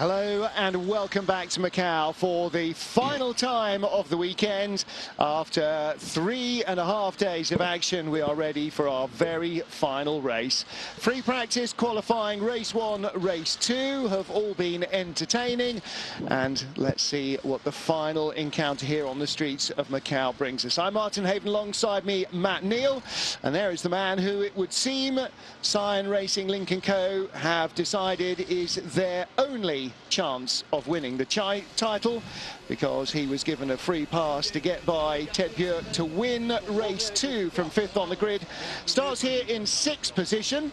Hello and welcome back to Macau for the final time of the weekend. After 3.5 days of action, we are ready for our very final race. Free practice, qualifying, race 1, race 2 have all been entertaining. And let's see what the final encounter here on the streets of Macau brings us. I'm Martin Haven, alongside me Matt Neal. And there is the man who it would seem Cyan Racing Link & Co have decided is their only chance of winning the title, because he was given a free pass to get by Ted Björk to win race 2 from 5th on the grid. Starts here in 6th position.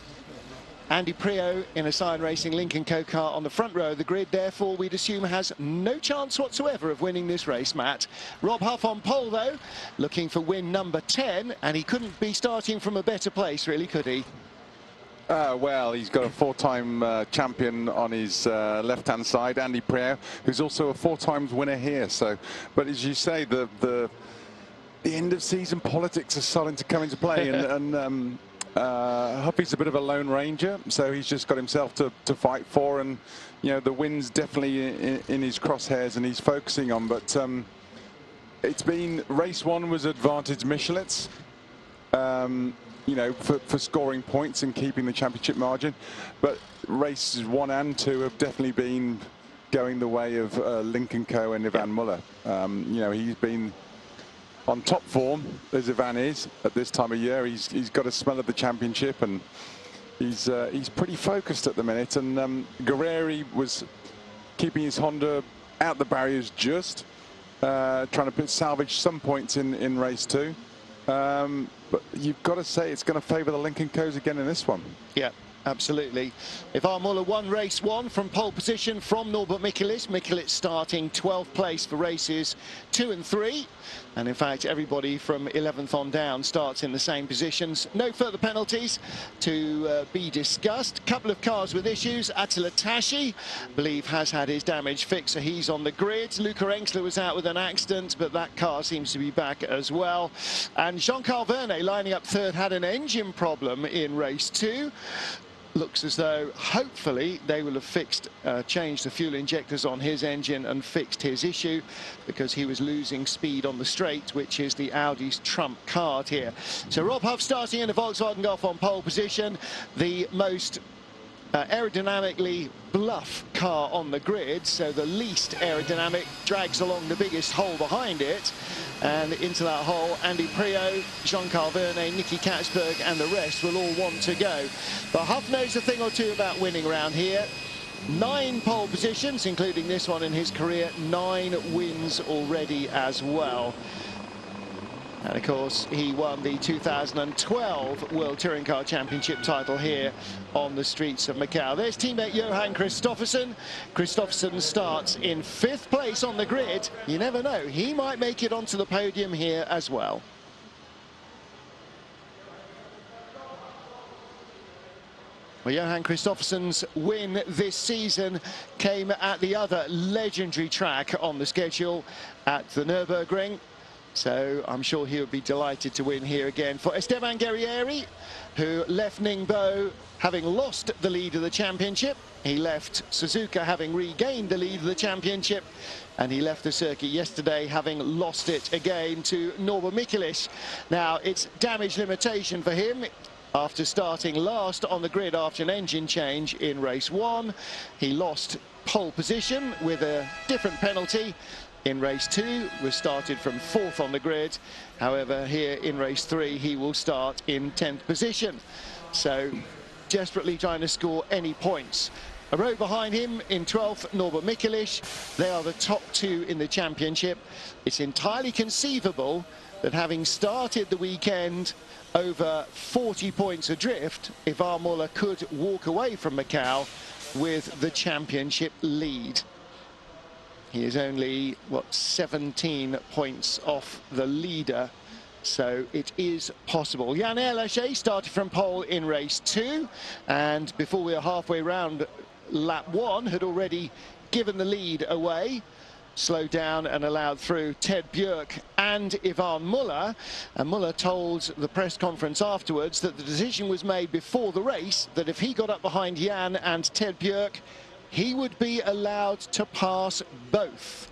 Andy Prio in a Cyan Racing Link & Co car on the front row of the grid, therefore we'd assume has no chance whatsoever of winning this race, Matt. Rob Huff on pole though, looking for win number 10, and he couldn't be starting from a better place, really, could he? Well, he's got a 4-time champion on his left-hand side, Andy Prio, who's also a 4-times winner here. So, but as you say, the end-of-season politics are starting to come into play, and Huffy's a bit of a lone ranger, so he's just got himself to fight for, and you know the win's definitely in his crosshairs, and he's focusing on. But it's been race 1 was advantage Michelet's. You know, for scoring points and keeping the championship margin, but races 1 and 2 have definitely been going the way of Link & Co and Ivan Muller. You know, he's been on top form as Ivan is at this time of year. He's got a smell of the championship, and he's pretty focused at the minute. And Guerreri was keeping his Honda out the barriers, just trying to salvage some points in race 2. But you've got to say it's going to favour the Link & Co's again in this one. Yeah, absolutely. Ivan Muller won race 1 from pole position from Norbert Michelis. Michelis starting 12th place for races 2 and 3. And in fact, everybody from 11th on down starts in the same positions. No further penalties to be discussed. Couple of cars with issues. Attila Tashi, I believe, has had his damage fixed, so he's on the grid. Luca Engsler was out with an accident, but that car seems to be back as well. And Jean-Carl Vernet, lining up third, had an engine problem in race 2. Looks as though hopefully they will have changed the fuel injectors on his engine and fixed his issue, because he was losing speed on the straight, which is the Audi's trump card here. So Rob Huff starting in the Volkswagen Golf on pole position, the most aerodynamically bluff car on the grid, so the least aerodynamic drags along the biggest hole behind it, and into that hole Andy Prio, Jean-Carl Vernet, Nicky Katzberg and the rest will all want to go. But Huff knows a thing or two about winning around here. 9 pole positions, including this one in his career, 9 wins already as well. And of course, he won the 2012 World Touring Car Championship title here on the streets of Macau. There's teammate Johan Kristoffersen. Kristoffersen starts in 5th place on the grid. You never know, he might make it onto the podium here as well. Well, Johan Kristoffersen's win this season came at the other legendary track on the schedule at the Nürburgring. So I'm sure he would be delighted to win here again. For Esteban Guerrieri, who left Ningbo having lost the lead of the championship. He left Suzuka having regained the lead of the championship. And he left the circuit yesterday having lost it again to Norbert Michelis. Now, it's damage limitation for him. After starting last on the grid after an engine change in race 1, he lost pole position with a different penalty. In race 2 was started from 4th on the grid. However, here in race 3 he will start in 10th position, so desperately trying to score any points. A row behind him in 12th, Norbert Michelis. They are the top 2 in the championship. It's entirely conceivable that, having started the weekend over 40 points adrift, Ivan Muller could walk away from Macau with the championship lead. He is only, what, 17 points off the leader, so it is possible. Jan Erlaché started from pole in race 2, and before we were halfway round lap 1, had already given the lead away. slowed down and allowed through Ted Björk and Ivan Muller. And Muller told the press conference afterwards that the decision was made before the race that if he got up behind Jan and Ted Björk, he would be allowed to pass both.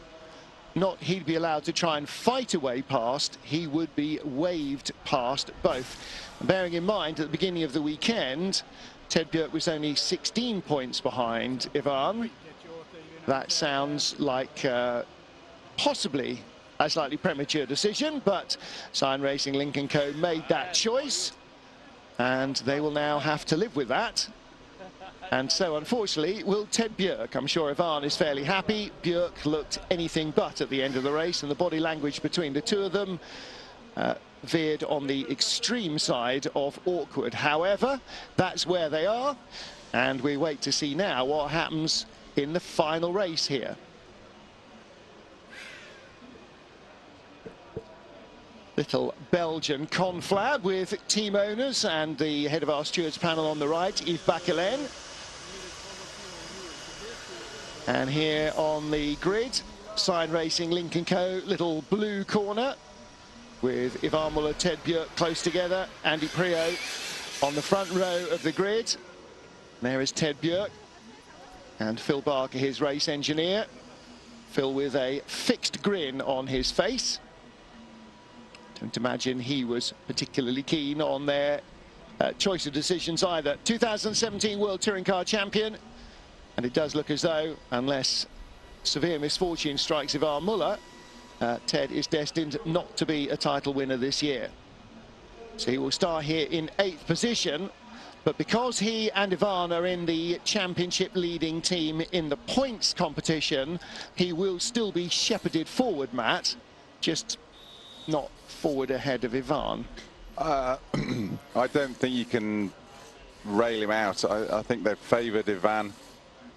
Not he'd be allowed to try and fight away past, he would be waved past both. And bearing in mind, at the beginning of the weekend, Ted Björk was only 16 points behind Ivan. That sounds like possibly a slightly premature decision, but Sign Racing Link & Co made that choice, and they will now have to live with that. And so, unfortunately, will Ted Björk. I'm sure Ivan is fairly happy. Björk looked anything but at the end of the race, and the body language between the two of them veered on the extreme side of awkward. However, that's where they are, and we wait to see now what happens in the final race here. Little Belgian conflab with team owners and the head of our stewards panel on the right, Yves Bacquelin. And here on the grid, Sign Racing Link & Co, little blue corner with Ivan Muller, Ted Björk close together, Andy Priaulx on the front row of the grid. There is Ted Björk and Phil Barker, his race engineer. Phil with a fixed grin on his face. Don't imagine he was particularly keen on their choice of decisions either. 2017 World Touring Car Champion. And it does look as though, unless severe misfortune strikes Ivan Muller, Ted is destined not to be a title winner this year. So he will start here in 8th position. But because he and Ivan are in the championship leading team in the points competition, he will still be shepherded forward, Matt. Just not forward ahead of Ivan. I don't think you can rail him out. I think they've favoured Ivan.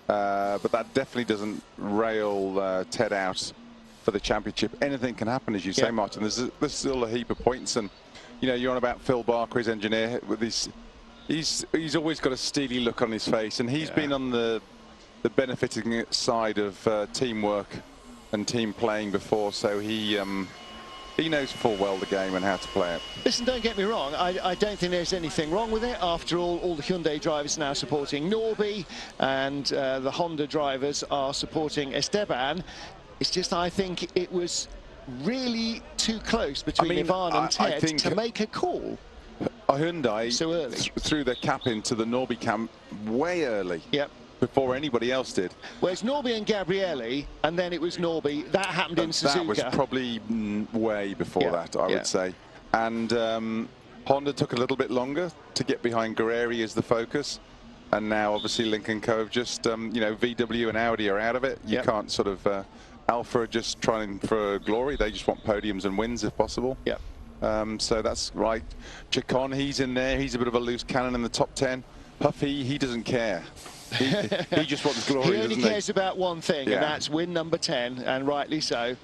But that definitely doesn't rail Ted out for the championship. Anything can happen, as you say, Martin. There's still a heap of points, and you know, you're on about Phil Barker, his engineer. With his, he's always got a steely look on his face, and he's been on the benefiting side of teamwork and team playing before, so he knows full well the game and how to play it. Listen, don't get me wrong, I don't think there's anything wrong with it. After all the Hyundai drivers are now supporting Norby, and the Honda drivers are supporting Esteban. It's just, I think it was really too close between Ivan and Ted to make a call. Hyundai so early threw their cap into the Norby camp way early. Yep. Before anybody else did. Whereas Norby and Gabrielli, and then it was Norby. That happened in Suzuka. That was probably way before that, I would say. And Honda took a little bit longer to get behind Guerrieri as the focus. And now, obviously, Link & Co have just, you know, VW and Audi are out of it. You can't sort of, Alpha are just trying for glory. They just want podiums and wins if possible. So that's right. Chacon, he's in there. He's a bit of a loose cannon in the top 10. Huffy, he doesn't care. He just wants glory. He only cares about one thing, and that's win number 10, and rightly so.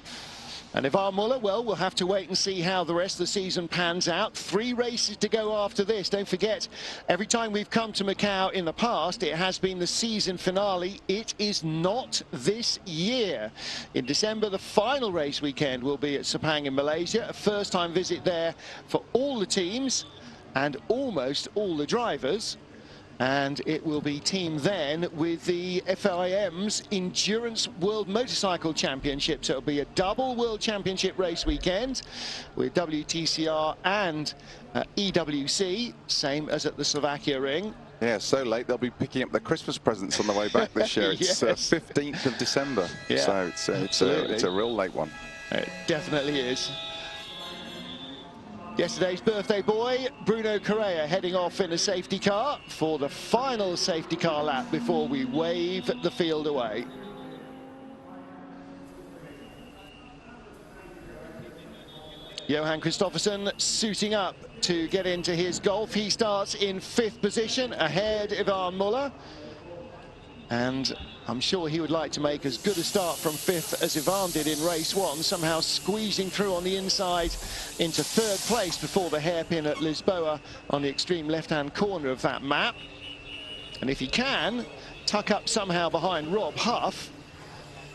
And Ivan Muller, well, we'll have to wait and see how the rest of the season pans out. 3 races to go after this. Don't forget, every time we've come to Macau in the past, it has been the season finale. It is not this year. In December, the final race weekend will be at Sepang in Malaysia. A first-time visit there for all the teams and almost all the drivers. And it will be teamed then with the FIM's Endurance World Motorcycle Championship. So it'll be a double World Championship race weekend with WTCR and EWC, same as at the Slovakia Ring. Yeah, so late they'll be picking up their Christmas presents on the way back this year. It's 15th of December, so it's a real late one. It definitely is. Yesterday's birthday boy, Bruno Correa, heading off in a safety car for the final safety car lap before we wave the field away. Johan Kristoffersson suiting up to get into his Golf. He starts in 5th position, ahead Ivan Muller. And I'm sure he would like to make as good a start from 5th as Ivan did in race 1, somehow squeezing through on the inside into 3rd place before the hairpin at Lisboa on the extreme left-hand corner of that map. And if he can tuck up somehow behind Rob Huff,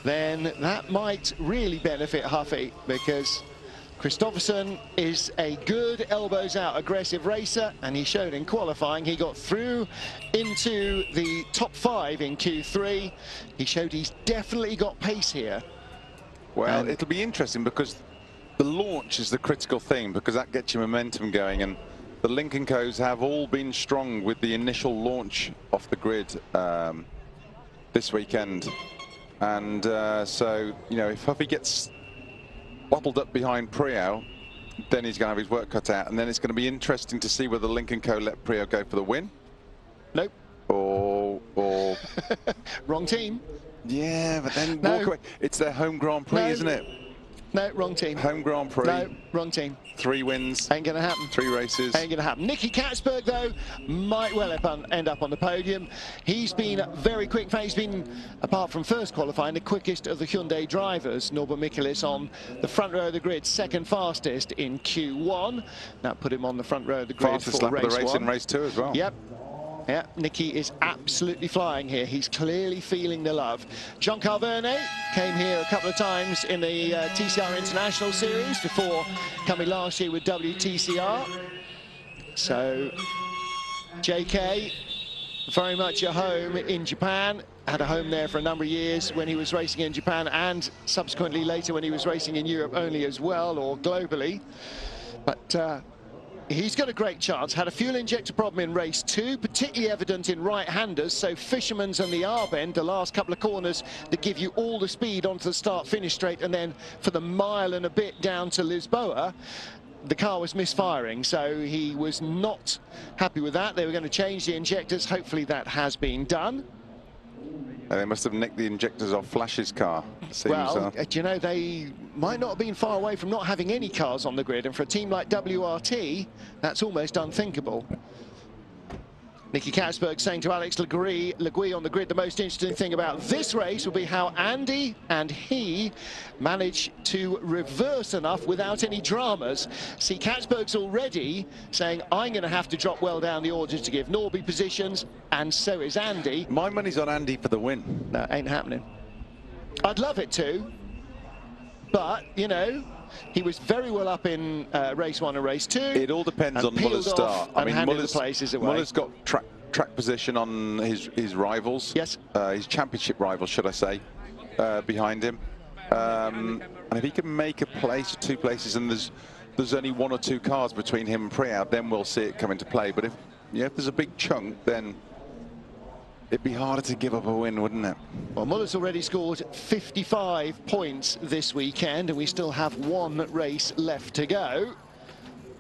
then that might really benefit Huffy, because Christopherson is a good elbows out aggressive racer, and he showed in qualifying. He got through into the top 5 in Q3. He showed he's definitely got pace here. Well, it'll be interesting because the launch is the critical thing, because that gets your momentum going, and the Lincoln Co's have all been strong with the initial launch off the grid this weekend. And so, you know, if Huffy gets bottled up behind Priaulx, then he's going to have his work cut out, and then it's going to be interesting to see whether Lincoln Co let Priaulx go for the win. Nope. Or wrong team. Yeah, but then walk away. It's their home Grand Prix, isn't it? No, wrong team. Home Grand Prix. No, wrong team. 3 wins. Ain't gonna happen. 3 races. Ain't gonna happen. Nicky Katzberg, though, might well end up on the podium. He's been very quick. In fact, he's been, apart from first qualifying, the quickest of the Hyundai drivers. Norbert Michaelis on the front row of the grid, second fastest in Q1. That put him on the front row of the grid Fastest for lap of the race 1. in race 2 as well. Yep. Yeah, Nicky is absolutely flying here. He's clearly feeling the love. Jean Carvernet came here a couple of times in the TCR International Series before coming last year with WTCR. So, JK, very much at home in Japan. Had a home there for a number of years when he was racing in Japan, and subsequently later when he was racing in Europe only as well, or globally. But he's got a great chance. Had a fuel injector problem in race 2, particularly evident in right-handers. So Fisherman's and the R-bend, the last couple of corners that give you all the speed onto the start-finish straight, and then for the mile and a bit down to Lisboa, the car was misfiring. So he was not happy with that. They were going to change the injectors. Hopefully that has been done. They must have nicked the injectors off Flash's car. Well, you know, they might not have been far away from not having any cars on the grid, and for a team like WRT, that's almost unthinkable. Nicky Katzberg saying to Alex Legui on the grid, the most interesting thing about this race will be how Andy and he manage to reverse enough without any dramas. See, Katzberg's already saying, I'm going to have to drop well down the order to give Norby positions, and so is Andy. My money's on Andy for the win. No, ain't happening. I'd love it to, but, you know, he was very well up in race 1 and race 2. It all depends on Muller's start. I mean, Muller's got track position on his rivals. Yes. His championship rivals, should I say, behind him. And if he can make a place, 2 places, and there's only 1 or 2 cars between him and Priaulx, then we'll see it come into play. But if there's a big chunk, then it'd be harder to give up a win, wouldn't it? Well, Muller's already scored 55 points this weekend, and we still have 1 race left to go.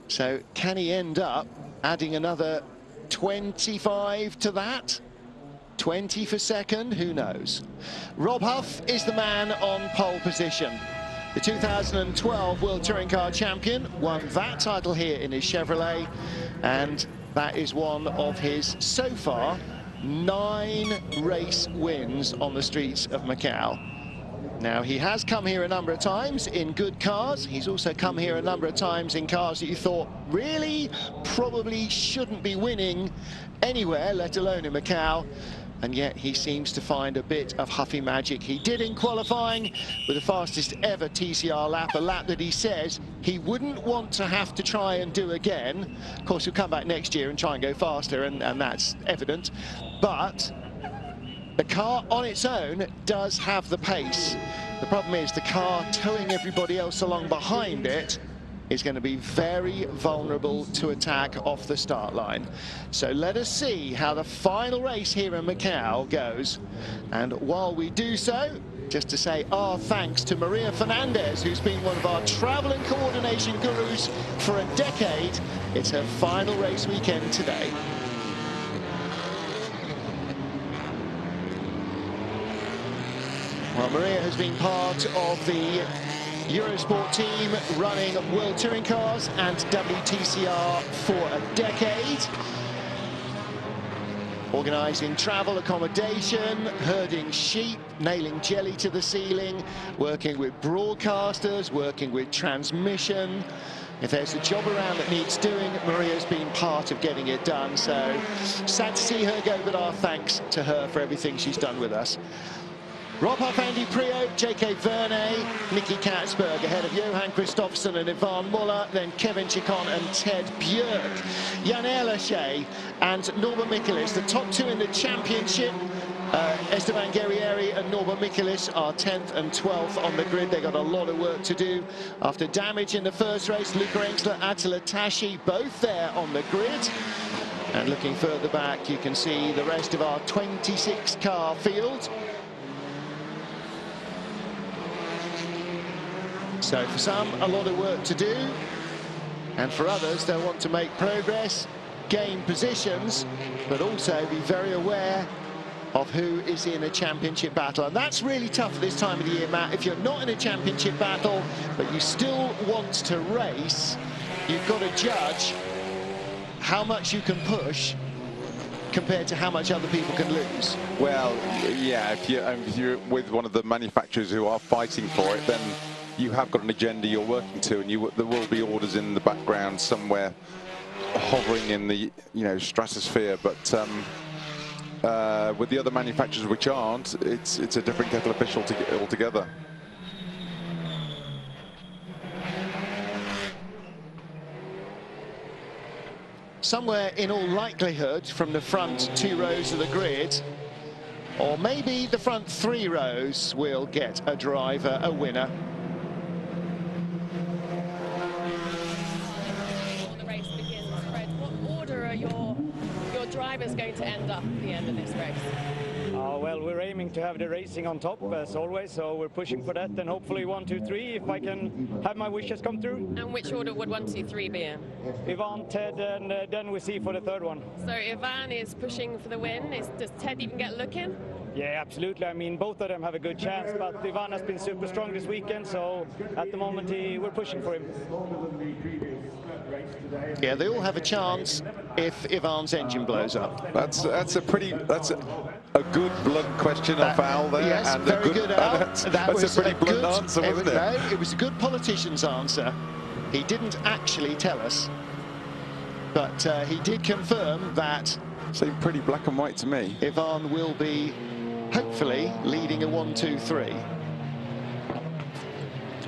So can he end up adding another 25 to that? 20 for second? Who knows? Rob Huff is the man on pole position. The 2012 World Touring Car Champion won that title here in his Chevrolet, and that is one of his, so far, 9 race wins on the streets of Macau. Now, he has come here a number of times in good cars. He's also come here a number of times in cars that you thought really probably shouldn't be winning anywhere, let alone in Macau. And yet he seems to find a bit of Huffy magic. He did in qualifying with the fastest ever TCR lap, a lap that he says he wouldn't want to have to try and do again. Of course, he'll come back next year and try and go faster, and that's evident. But the car on its own does have the pace. The problem is the car towing everybody else along behind it is going to be very vulnerable to attack off the start line. So let us see how the final race here in Macau goes. And while we do so, just to say our thanks to Maria Fernandez, who's been one of our travel and coordination gurus for a decade. It's her final race weekend today. Well, Maria has been part of the Eurosport team running World Touring Cars and WTCR for a decade. Organising travel accommodation, herding sheep, nailing jelly to the ceiling, working with broadcasters, working with transmission. If there's a job around that needs doing, Maria's been part of getting it done. So sad to see her go, but our thanks to her for everything she's done with us. Rob Huff, Andy Priaulx, J.K. Vernay, Nicky Katsberg ahead of Johan Kristoffersen and Ivan Muller, then Kevin Chicon and Ted Bjerg. Jan Erlaché and Norbert Michelis, the top two in the championship. Esteban Guerrieri and Norbert Michelis are 10th and 12th on the grid. They got a lot of work to do after damage in the first race. Luca Engstler, Attila Tashi, both there on the grid. And looking further back, you can see the rest of our 26-car field. So for some, a lot of work to do, and for others, they'll want to make progress, gain positions, but also be very aware of who is in a championship battle. And that's really tough at this time of the year, Matt. If you're not in a championship battle, but you still want to race, you've got to judge how much you can push compared to how much other people can lose. Well, yeah, if you're with one of the manufacturers who are fighting for it, then you have got an agenda you're working to, and there will be orders in the background somewhere hovering in the stratosphere. But with the other manufacturers which aren't, it's a different kettle of fish altogether. Somewhere in all likelihood from the front two rows of the grid, or maybe the front three rows, will get a driver, a winner. Drivers going to end up at the end of this race? Well, we're aiming to have the racing on top as always, so we're pushing for that, and hopefully 1, 2, 3 if I can have my wishes come through. And which order would 1, 2, 3 be in? Ivan, Ted, and then we see for the third one. So Ivan is pushing for the win. Does Ted even get a look in? Yeah, absolutely. I mean, both of them have a good chance, but Ivan has been super strong this weekend, so at the moment we're pushing for him. Yeah, they all have a chance if Ivan's engine blows up. That's a good blunt question of Al there. Yes, and very good, Al. That's a pretty blunt answer, wasn't it? No, it was a good politician's answer. He didn't actually tell us, but he did confirm that. Seemed pretty black and white to me. Ivan will be hopefully leading a 1, 2, 3.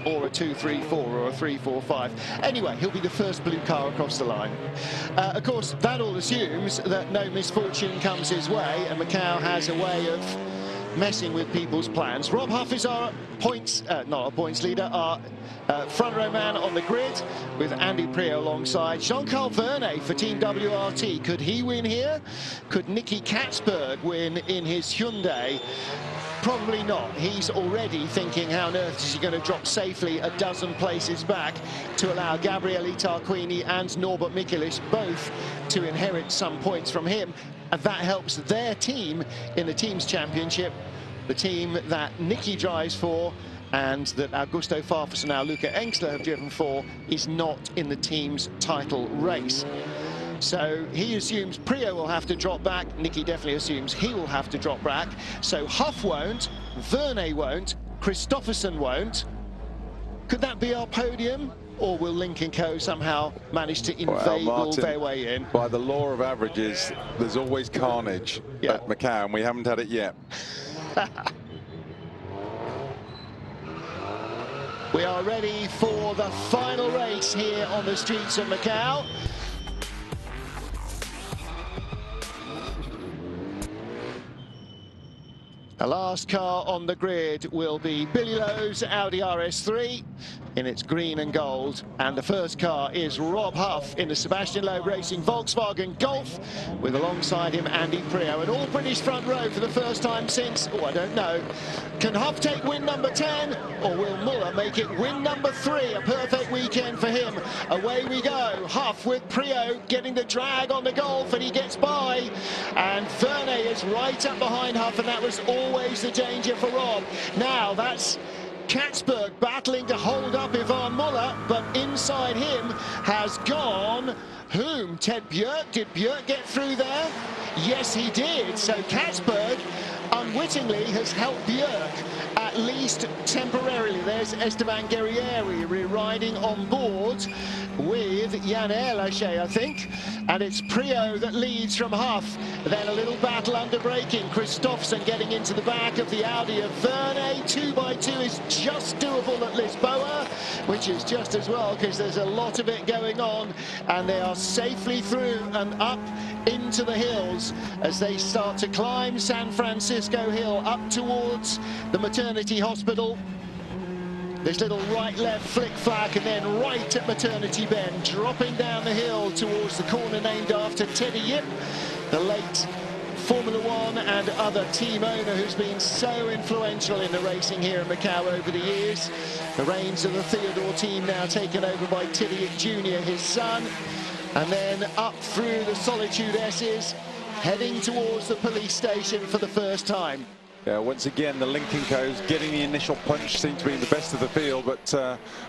Or a 2, 3, 4, or a 3, 4, 5. Anyway, he'll be the first blue car across the line. Of course, that all assumes that no misfortune comes his way, and Macau has a way of messing with people's plans. Rob Huff is our points, not our points leader, our front row man on the grid, with Andy Priaulx alongside. Jean-Carl Vernay for Team WRT. Could he win here? Could Nicky Katsberg win in his Hyundai? Probably not. He's already thinking how on earth is he going to drop safely a dozen places back to allow Gabriele Tarquini and Norbert Michelis both to inherit some points from him. And that helps their team in the Teams Championship, the team that Nicky drives for and that Augusto Farfus and now Luca Engstler have driven for, is not in the team's title race. So he assumes Priaulx will have to drop back. Nicky definitely assumes he will have to drop back. So Huff won't, Vernay won't, Kristoffersen won't. Could that be our podium? Or will Link & Co somehow manage to inveigle their way in? By the law of averages, there's always carnage at Macau, and we haven't had it yet. We are ready for the final race here on the streets of Macau. The last car on the grid will be Billy Lowe's Audi RS3 in its green and gold. And the first car is Rob Huff in the Sebastian Loeb Racing Volkswagen Golf, with alongside him Andy Priaulx. An all-British front row for the first time since, oh, I don't know. Can Huff take win number 10, or will Muller make it win number 3? A perfect weekend for him. Away we go. Huff with Priaulx getting the drag on the Golf, and he gets by. And Vernay is right up behind Huff, and that was always the danger for Rob. Now that's Katsberg battling to hold up Ivan Muller, but inside him has gone whom? Ted Bjerg. Did Bjerg get through there? Yes, he did. So Katsberg unwittingly has helped Bjerg, at least temporarily. There's Esteban Guerrieri riding on board with Jan Erlache, I think. And it's Prio that leads from Huff. Then a little battle under braking. Christopherson getting into the back of the Audi of Verne. 2x2 is just doable at Lisboa, which is just as well because there's a lot of it going on. And they are safely through and up into the hills as they start to climb San Francisco Hill up towards the maternity hospital. This little right-left flick-flack and then right at Maternity Bend, dropping down the hill towards the corner named after Teddy Yip, the late Formula One and other team owner who's been so influential in the racing here in Macau over the years. The reins of the Theodore team now taken over by Teddy Yip Jr., his son. And then up through the Solitude S's, heading towards the police station for the first time. Yeah, once again, the Lincoln Co's getting the initial punch, seemed to be the best of the field, but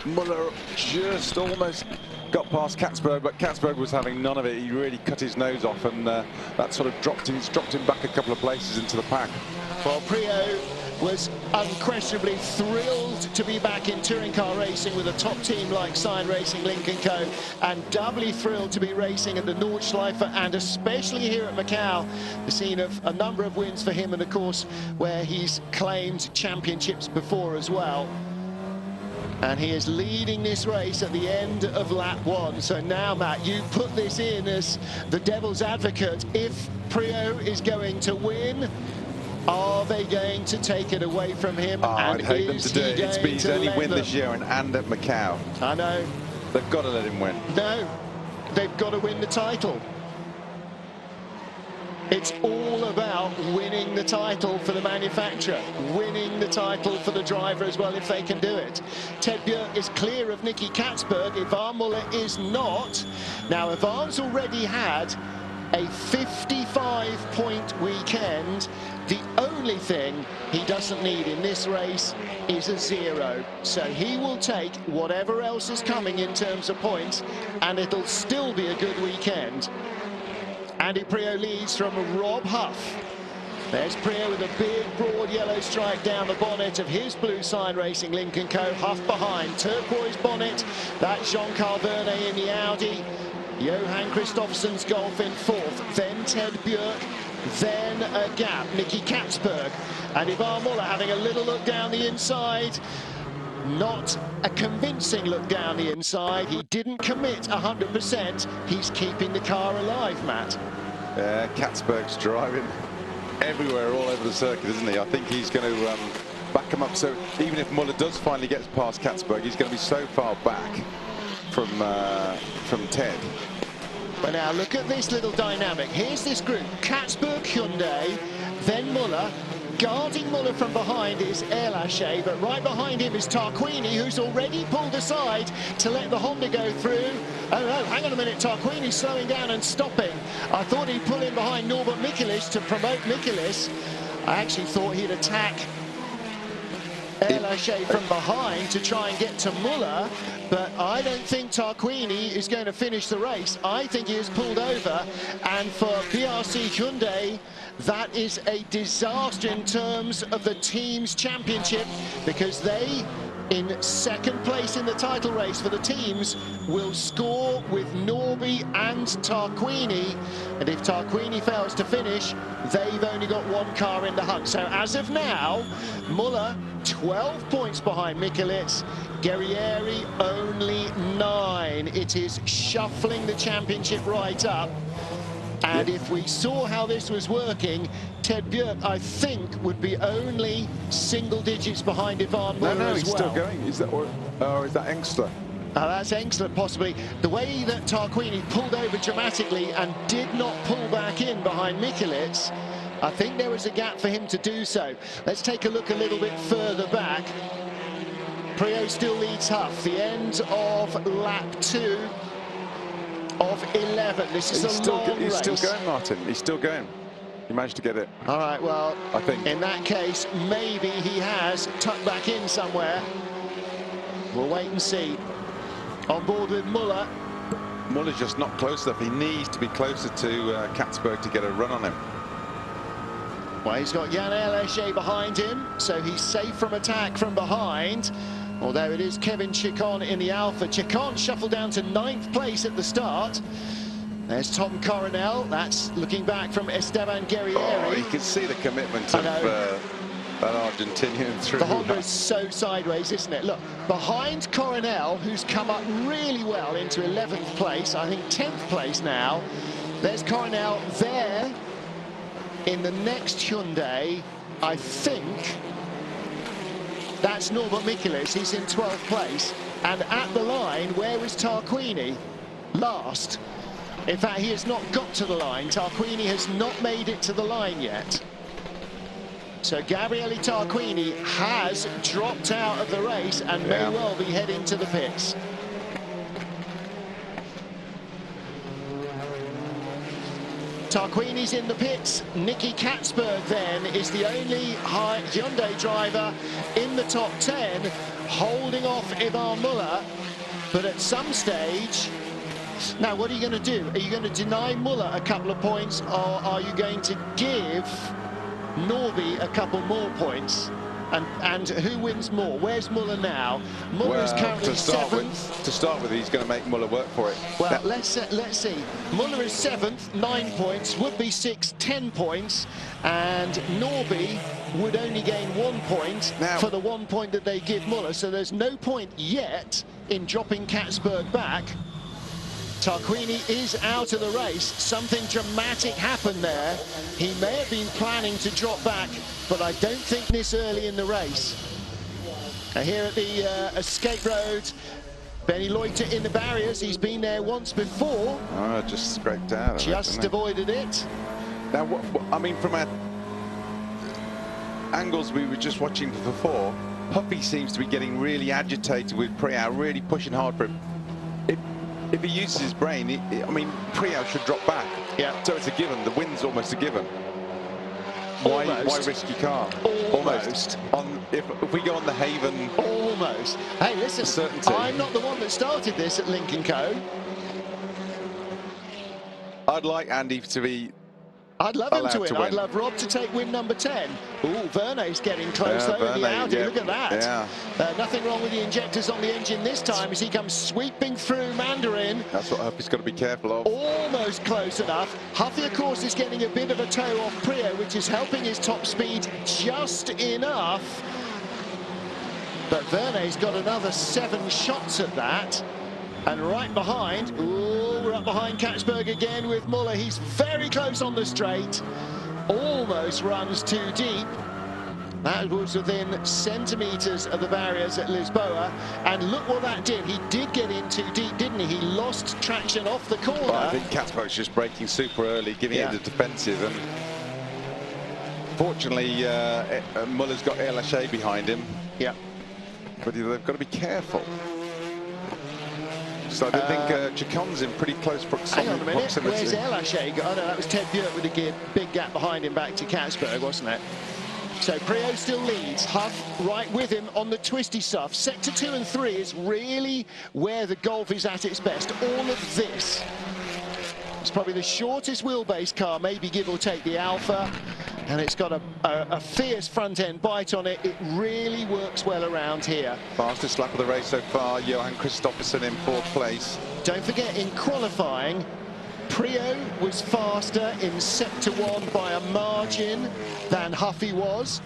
Muller just almost got past Katzberg, but Katzberg was having none of it. He really cut his nose off, and that sort of dropped him back a couple of places into the pack. Well, Prio was unquestionably thrilled to be back in touring car racing with a top team like Sign Racing Lincoln Co, and doubly thrilled to be racing at the Nordschleife, and especially here at Macau, the scene of a number of wins for him, and of course where he's claimed championships before as well. And he is leading this race at the end of lap 1. So now, Matt, you put this in as the devil's advocate. If Prio is going to win, are they going to take it away from him? I'd hate them to do it. It's been his only win this year, and at Macau. I know. They've got to let him win. No, they've got to win the title. It's all about winning the title for the manufacturer, winning the title for the driver as well if they can do it. Ted Björk is clear of Nicky Katzberg. Ivan Muller is not. Now, Ivan's already had a 55-point weekend. The only thing he doesn't need in this race is a 0. So he will take whatever else is coming in terms of points, and it'll still be a good weekend. Andy Prio leads from Rob Huff. There's Prio with a big, broad yellow stripe down the bonnet of his blue Sign Racing Lincoln Co. Huff behind, turquoise bonnet. That's Jean-Carl Verne in the Audi. Johan Christopherson's Golf in 4th. Then Ted Björk. Then a gap, Nicky Katzberg. And Ivan Muller having a little look down the inside. Not a convincing look down the inside. He didn't commit 100%. He's keeping the car alive, Matt. Yeah, Katzberg's driving everywhere, all over the circuit, isn't he? I think he's going to back him up. So even if Muller does finally get past Katzberg, he's going to be so far back from Ted. But now look at this little dynamic. Here's this group: Katzberg, Hyundai, then Muller. Guarding Muller from behind is Erlache, but right behind him is Tarquini, who's already pulled aside to let the Honda go through. Oh no, hang on a minute, Tarquini's slowing down and stopping. I thought he'd pull in behind Norbert Michaelis to promote Michaelis. I actually thought he'd attack Erlache from behind to try and get to Muller, but I don't think Tarquini is going to finish the race. I think he is pulled over, and for BRC Hyundai, that is a disaster in terms of the team's championship, because they, in second place in the title race for the teams, will score with Norby and Tarquini, and if Tarquini fails to finish, they've only got one car in the hunt. So as of now, Muller 12 points behind Michaelis, Guerrieri only 9. It is shuffling the championship right up. And if we saw how this was working, Ted Björk, I think, would be only single digits behind Ivan Muller. No, he's as well. still going. Is that, or is that Engstler? That's Engstler, possibly. The way that Tarquini pulled over dramatically and did not pull back in behind Michaelis, I think there was a gap for him to do so. Let's take a look a little bit further back. Prio still leads Huff. The end of lap 2 of 11. This is a long race. He's still going, Martin. He's still going. He managed to get it. All right, well, I think in that case, maybe he has tucked back in somewhere. We'll wait and see. On board with Muller. Muller's just not close enough. He needs to be closer to Katzberg to get a run on him. Well, he's got Jan Erlache behind him, so he's safe from attack from behind. Although it is Kevin Chicon in the Alpha. Chicon shuffled down to 9th place at the start. There's Tom Coronel. That's looking back from Esteban Guerrieri. Oh, you can see the commitment of that Argentinian through. The Honda is so sideways, isn't it? Look, behind Coronel, who's come up really well into 11th place, I think 10th place now. There's Coronel there in the next Hyundai. I think that's Norbert Mikulis. He's in 12th place. And at the line, where is Tarquini? Last. In fact, he has not got to the line. Tarquini has not made it to the line yet. So Gabriele Tarquini has dropped out of the race and may well be heading to the pits. Tarquini's in the pits. Nicky Katzberg then is the only Hyundai driver in the top 10, holding off Ivan Muller. But at some stage, now what are you going to do? Are you going to deny Muller a couple of points, or are you going to give Norby a couple more points? And who wins more? Where's Muller now? Muller is currently 7th. To start with, he's going to make Muller work for it. Well, let's see. Muller is 7th, 9 points. Would be 6, 10 points. And Norby would only gain 1 point for the 1 point that they give Muller. So there's no point yet in dropping Katzberg back. Tarquini is out of the race. Something dramatic happened there. He may have been planning to drop back, but I don't think this early in the race. Here at the escape road, Benny Loiter in the barriers. He's been there once before. Oh, just scraped out. Just avoided it. Now, I mean, from our angles we were just watching before, Huffy seems to be getting really agitated with Priao, really pushing hard for him. If he uses his brain, I mean, Priao should drop back. Yeah. So it's a given. The win's almost a given. Why risky car? Almost. If we go on the Haven. Almost. Hey, listen, certainty. I'm not the one that started this at Link & Co. I'd like Andy to be. I'd love him to win. I'd love Rob to take win number 10. Ooh, Verne's getting close though with the Audi. Look at that. Yeah. Nothing wrong with the injectors on the engine this time as he comes sweeping through Mandarin. That's what Huffy's got to be careful of. Almost close enough. Huffy, of course, is getting a bit of a toe off Priao, which is helping his top speed just enough. But Verne's got another 7 shots at that. And right behind, we're up behind Katzberg again with Muller. He's very close on the straight. Almost runs too deep. That was within centimetres of the barriers at Lisboa. And look what that did. He did get in too deep, didn't he? He lost traction off the corner. Well, I think Katzberg's just braking super early, giving it the defensive. And fortunately, Muller's got El Lachey behind him. Yeah. But they've got to be careful. So I think Chicon's in pretty close proximity. Hang on a minute, where's El Lachey? Oh no, that was Ted Björk with a big gap behind him back to Katzberg, wasn't it? So Priao still leads, Huff right with him on the twisty stuff. Sector 2 and 3 is really where the Golf is at its best. All of this. It's probably the shortest wheelbase car, maybe give or take the Alpha. And it's got a fierce front-end bite on it. It really works well around here. Fastest lap of the race so far, Johan Kristoffersen in 4th place. Don't forget, in qualifying, Priao was faster in Sector 1 by a margin than Huffy was.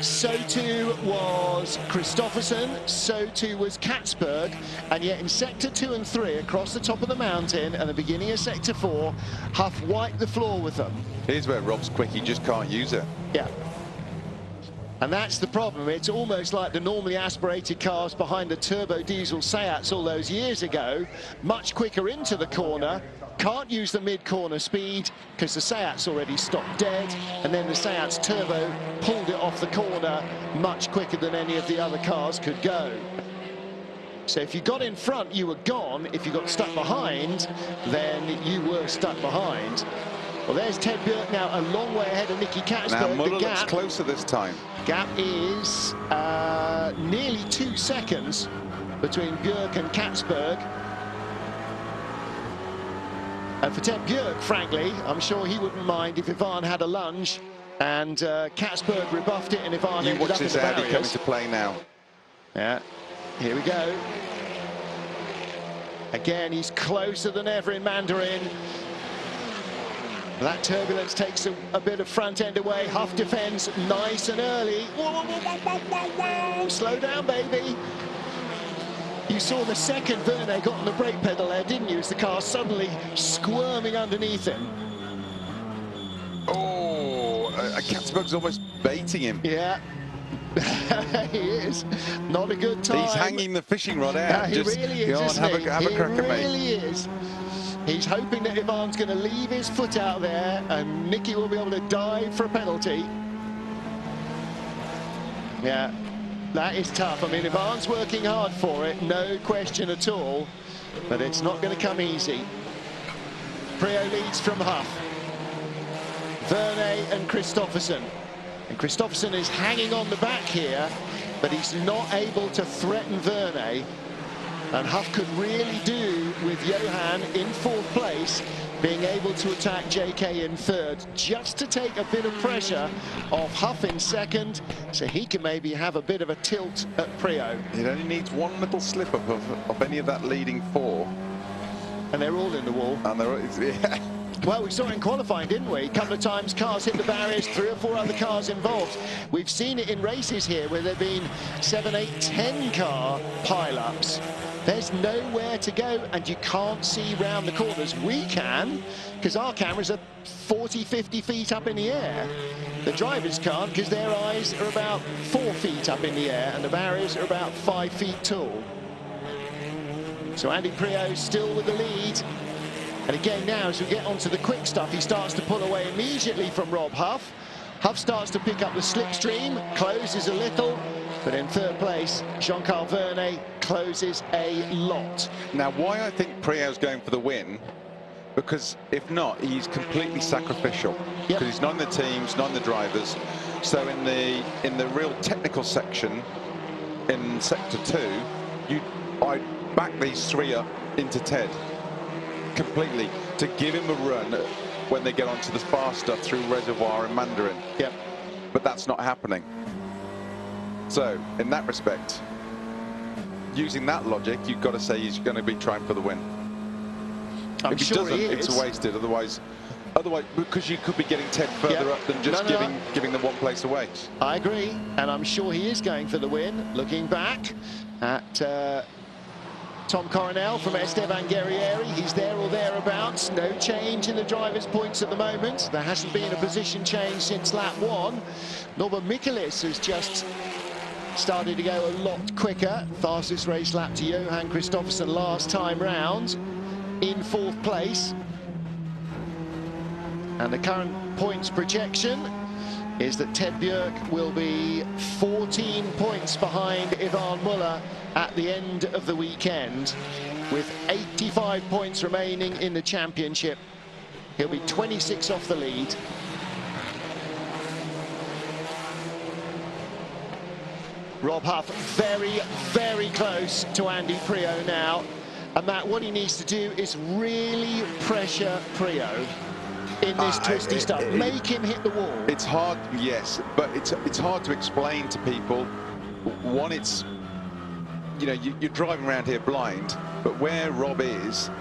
So too was Kristoffersen, so too was Katzberg, and yet in Sector 2 and 3, across the top of the mountain and the beginning of Sector 4, Huff wiped the floor with them. Here's where Rob's quick, he just can't use it. Yeah. And that's the problem. It's almost like the normally aspirated cars behind the turbo diesel Seats all those years ago, much quicker into the corner, can't use the mid-corner speed because the Seats already stopped dead, and then the Seats turbo pulled it off the corner much quicker than any of the other cars could go. So if you got in front, you were gone. If you got stuck behind, then you were stuck behind. Well, there's Ted Björk now a long way ahead of Nicky Katzberg. Now Muller the gap looks closer this time. Gap is nearly 2 seconds between Björk and Katzberg. And for Ted Björk, frankly, I'm sure he wouldn't mind if Ivan had a lunge and Katzberg rebuffed it and Ivan ended up in the barriers. You watch this Audi come into play now. Yeah, here we go. Again, he's closer than ever in Mandarin. That turbulence takes a bit of front end away. Huff defends nice and early. Whoa, whoa, whoa, whoa, whoa, whoa. Slow down, baby. You saw the second Verne got on the brake pedal there, didn't you? As the car suddenly squirming underneath him. Oh, Katzberg's almost baiting him. Yeah. He is. Not a good time. He's hanging the fishing rod out. He really is, go on, isn't have he? a crack at me. He really is. He's hoping that Ivan's going to leave his foot out there and Nicky will be able to dive for a penalty. Yeah, that is tough. I mean, Ivan's working hard for it, no question at all, but it's not going to come easy. Priaulx leads from Huff. Verne and Christopherson. And Christopherson is hanging on the back here, but he's not able to threaten Verne. And Huff could really do with Johan in fourth place, being able to attack JK in third, just to take a bit of pressure off Huff in second, so he can maybe have a bit of a tilt at Priaulx. It only needs one little slip up of any of that leading four. And they're all in the wall. And they're, yeah. Well, we saw it in qualifying, didn't we? A couple of times cars hit the barriers, 3 or 4 other cars involved. We've seen it in races here where there have been 7, 8, 10 car pile-ups. There's nowhere to go and you can't see round the corners. We can, because our cameras are 40, 50 feet up in the air. The drivers can't because their eyes are about 4 feet up in the air and the barriers are about 5 feet tall. So Andy Priaulx still with the lead. And again now, as we get onto the quick stuff, he starts to pull away immediately from Rob Huff. Huff starts to pick up the slipstream, closes a little, but in third place, Jean-Carl Verne closes a lot. Now, why I think Priaulx's going for the win, because if not, he's completely sacrificial. Because he's not in the teams, not in the drivers. So in the real technical section, in sector 2, I'd back these 3 up into Ted completely to give him a run when they get onto the fast stuff through Reservoir and Mandarin. Yep. But that's not happening. So in that respect, using that logic, you've got to say he's going to be trying for the win. I'm if he sure doesn't, he is. it's wasted. Otherwise, because you could be getting Ted further up than just giving them 1 place away. I agree, and I'm sure he is going for the win. Looking back at Tom Coronel from Esteban Guerrieri, he's there or thereabouts. No change in the drivers' points at the moment. There hasn't been a position change since lap 1. Norbert Michaelis has just started to go a lot quicker. Fastest race lap to Johan Christopherson last time round, in 4th place. And the current points projection is that Ted Bjerg will be 14 points behind Ivan Muller at the end of the weekend, with 85 points remaining in the championship. He'll be 26 off the lead. Rob Huff very, very close to Andy Priaulx now. And Matt, what he needs to do is really pressure Priaulx in this twisty stuff. Make him hit the wall. It's hard, yes, but it's hard to explain to people. One, it's, you know, you're driving around here blind, but where Rob is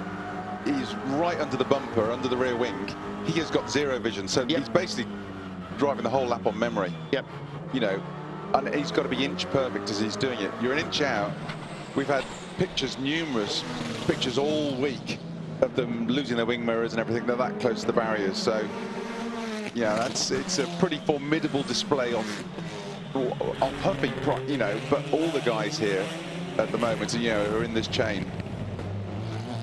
right under the bumper, under the rear wing. He has got 0 vision, so he's basically driving the whole lap on memory. Yep. You know, and he's got to be inch perfect as he's doing it. You're an inch out. We've had pictures, numerous pictures all week of them losing their wing mirrors and everything. They're that close to the barriers, so yeah, it's a pretty formidable display on Huffy, you know, but all the guys here at the moment, you know, are in this chain.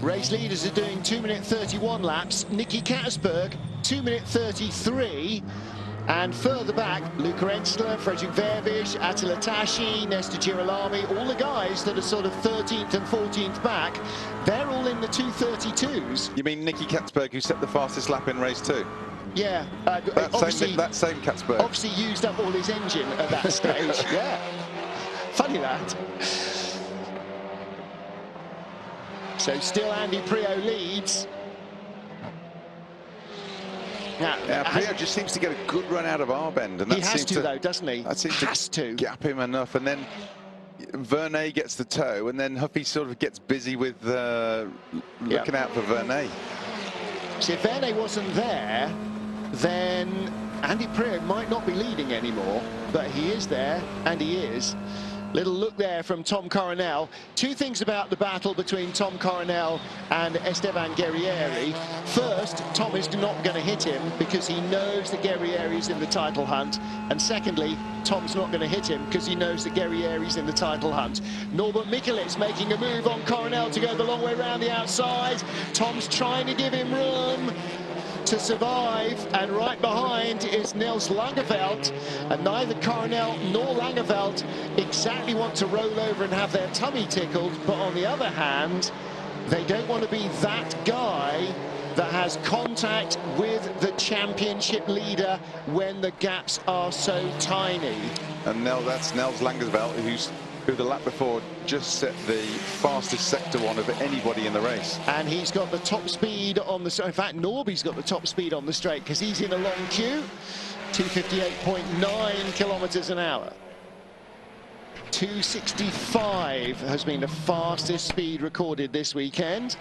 Race leaders are doing 2-minute 31 laps. Nicky Katsberg 2-minute 33. And further back, Luca Ensler, Fredrik Verbisch, Attila Tashi, Nestor Girolami, all the guys that are sort of 13th and 14th back, they're all in the 2:32s. You mean Nicky Katsberg, who set the fastest lap in race 2? Yeah. That same Katsberg. Obviously used up all his engine at that stage. Yeah. Funny that. So still Andy Priaulx leads. Yeah, Priaulx just seems to get a good run out of our bend, and that he has to, though, doesn't he? That seems to gap him enough, and then Vernet gets the toe, and then Huffy sort of gets busy with looking out for Vernet. See, if Vernet wasn't there, then Andy Priaulx might not be leading anymore, but he is there, and he is. Little look there from Tom Coronel. Two things about the battle between Tom Coronel and Esteban Guerrieri. First, Tom is not going to hit him because he knows that Guerrieri's in the title hunt. And secondly, Tom's not going to hit him because he knows that Guerrieri's in the title hunt. Norbert Mikulits making a move on Coronel to go the long way around the outside. Tom's trying to give him room to survive, and right behind is Nils Langeveld, and neither Coronel nor Langeveld exactly want to roll over and have their tummy tickled, but on the other hand, they don't want to be that guy that has contact with the championship leader when the gaps are so tiny. And now that's Nils Langeveld, who the lap before just set the fastest sector one of anybody in the race. And he's got the top speed on the, in fact, Norby's got the top speed on the straight because he's in a long queue. 258.9 kilometers an hour. 265 has been the fastest speed recorded this weekend,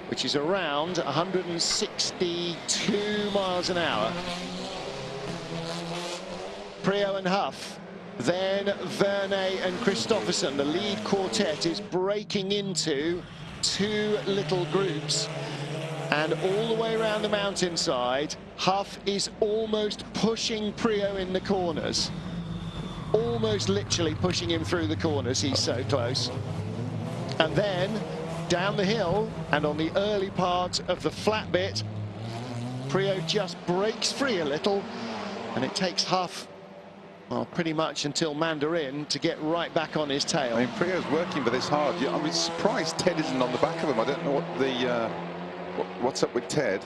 which is around 162 miles an hour. Priaulx and Huff. Then Vernet and Christopherson, the lead quartet, is breaking into two little groups. And all the way around the mountainside, Huff is almost pushing Priaulx in the corners. Almost literally pushing him through the corners, he's so close. And then, down the hill, and on the early part of the flat bit, Priaulx just breaks free a little, and it takes Huff, well, pretty much until Mandarin to get right back on his tail. I mean, Priaulx's working for this hard. I'm surprised Ted isn't on the back of him. I don't know what the what's up with Ted.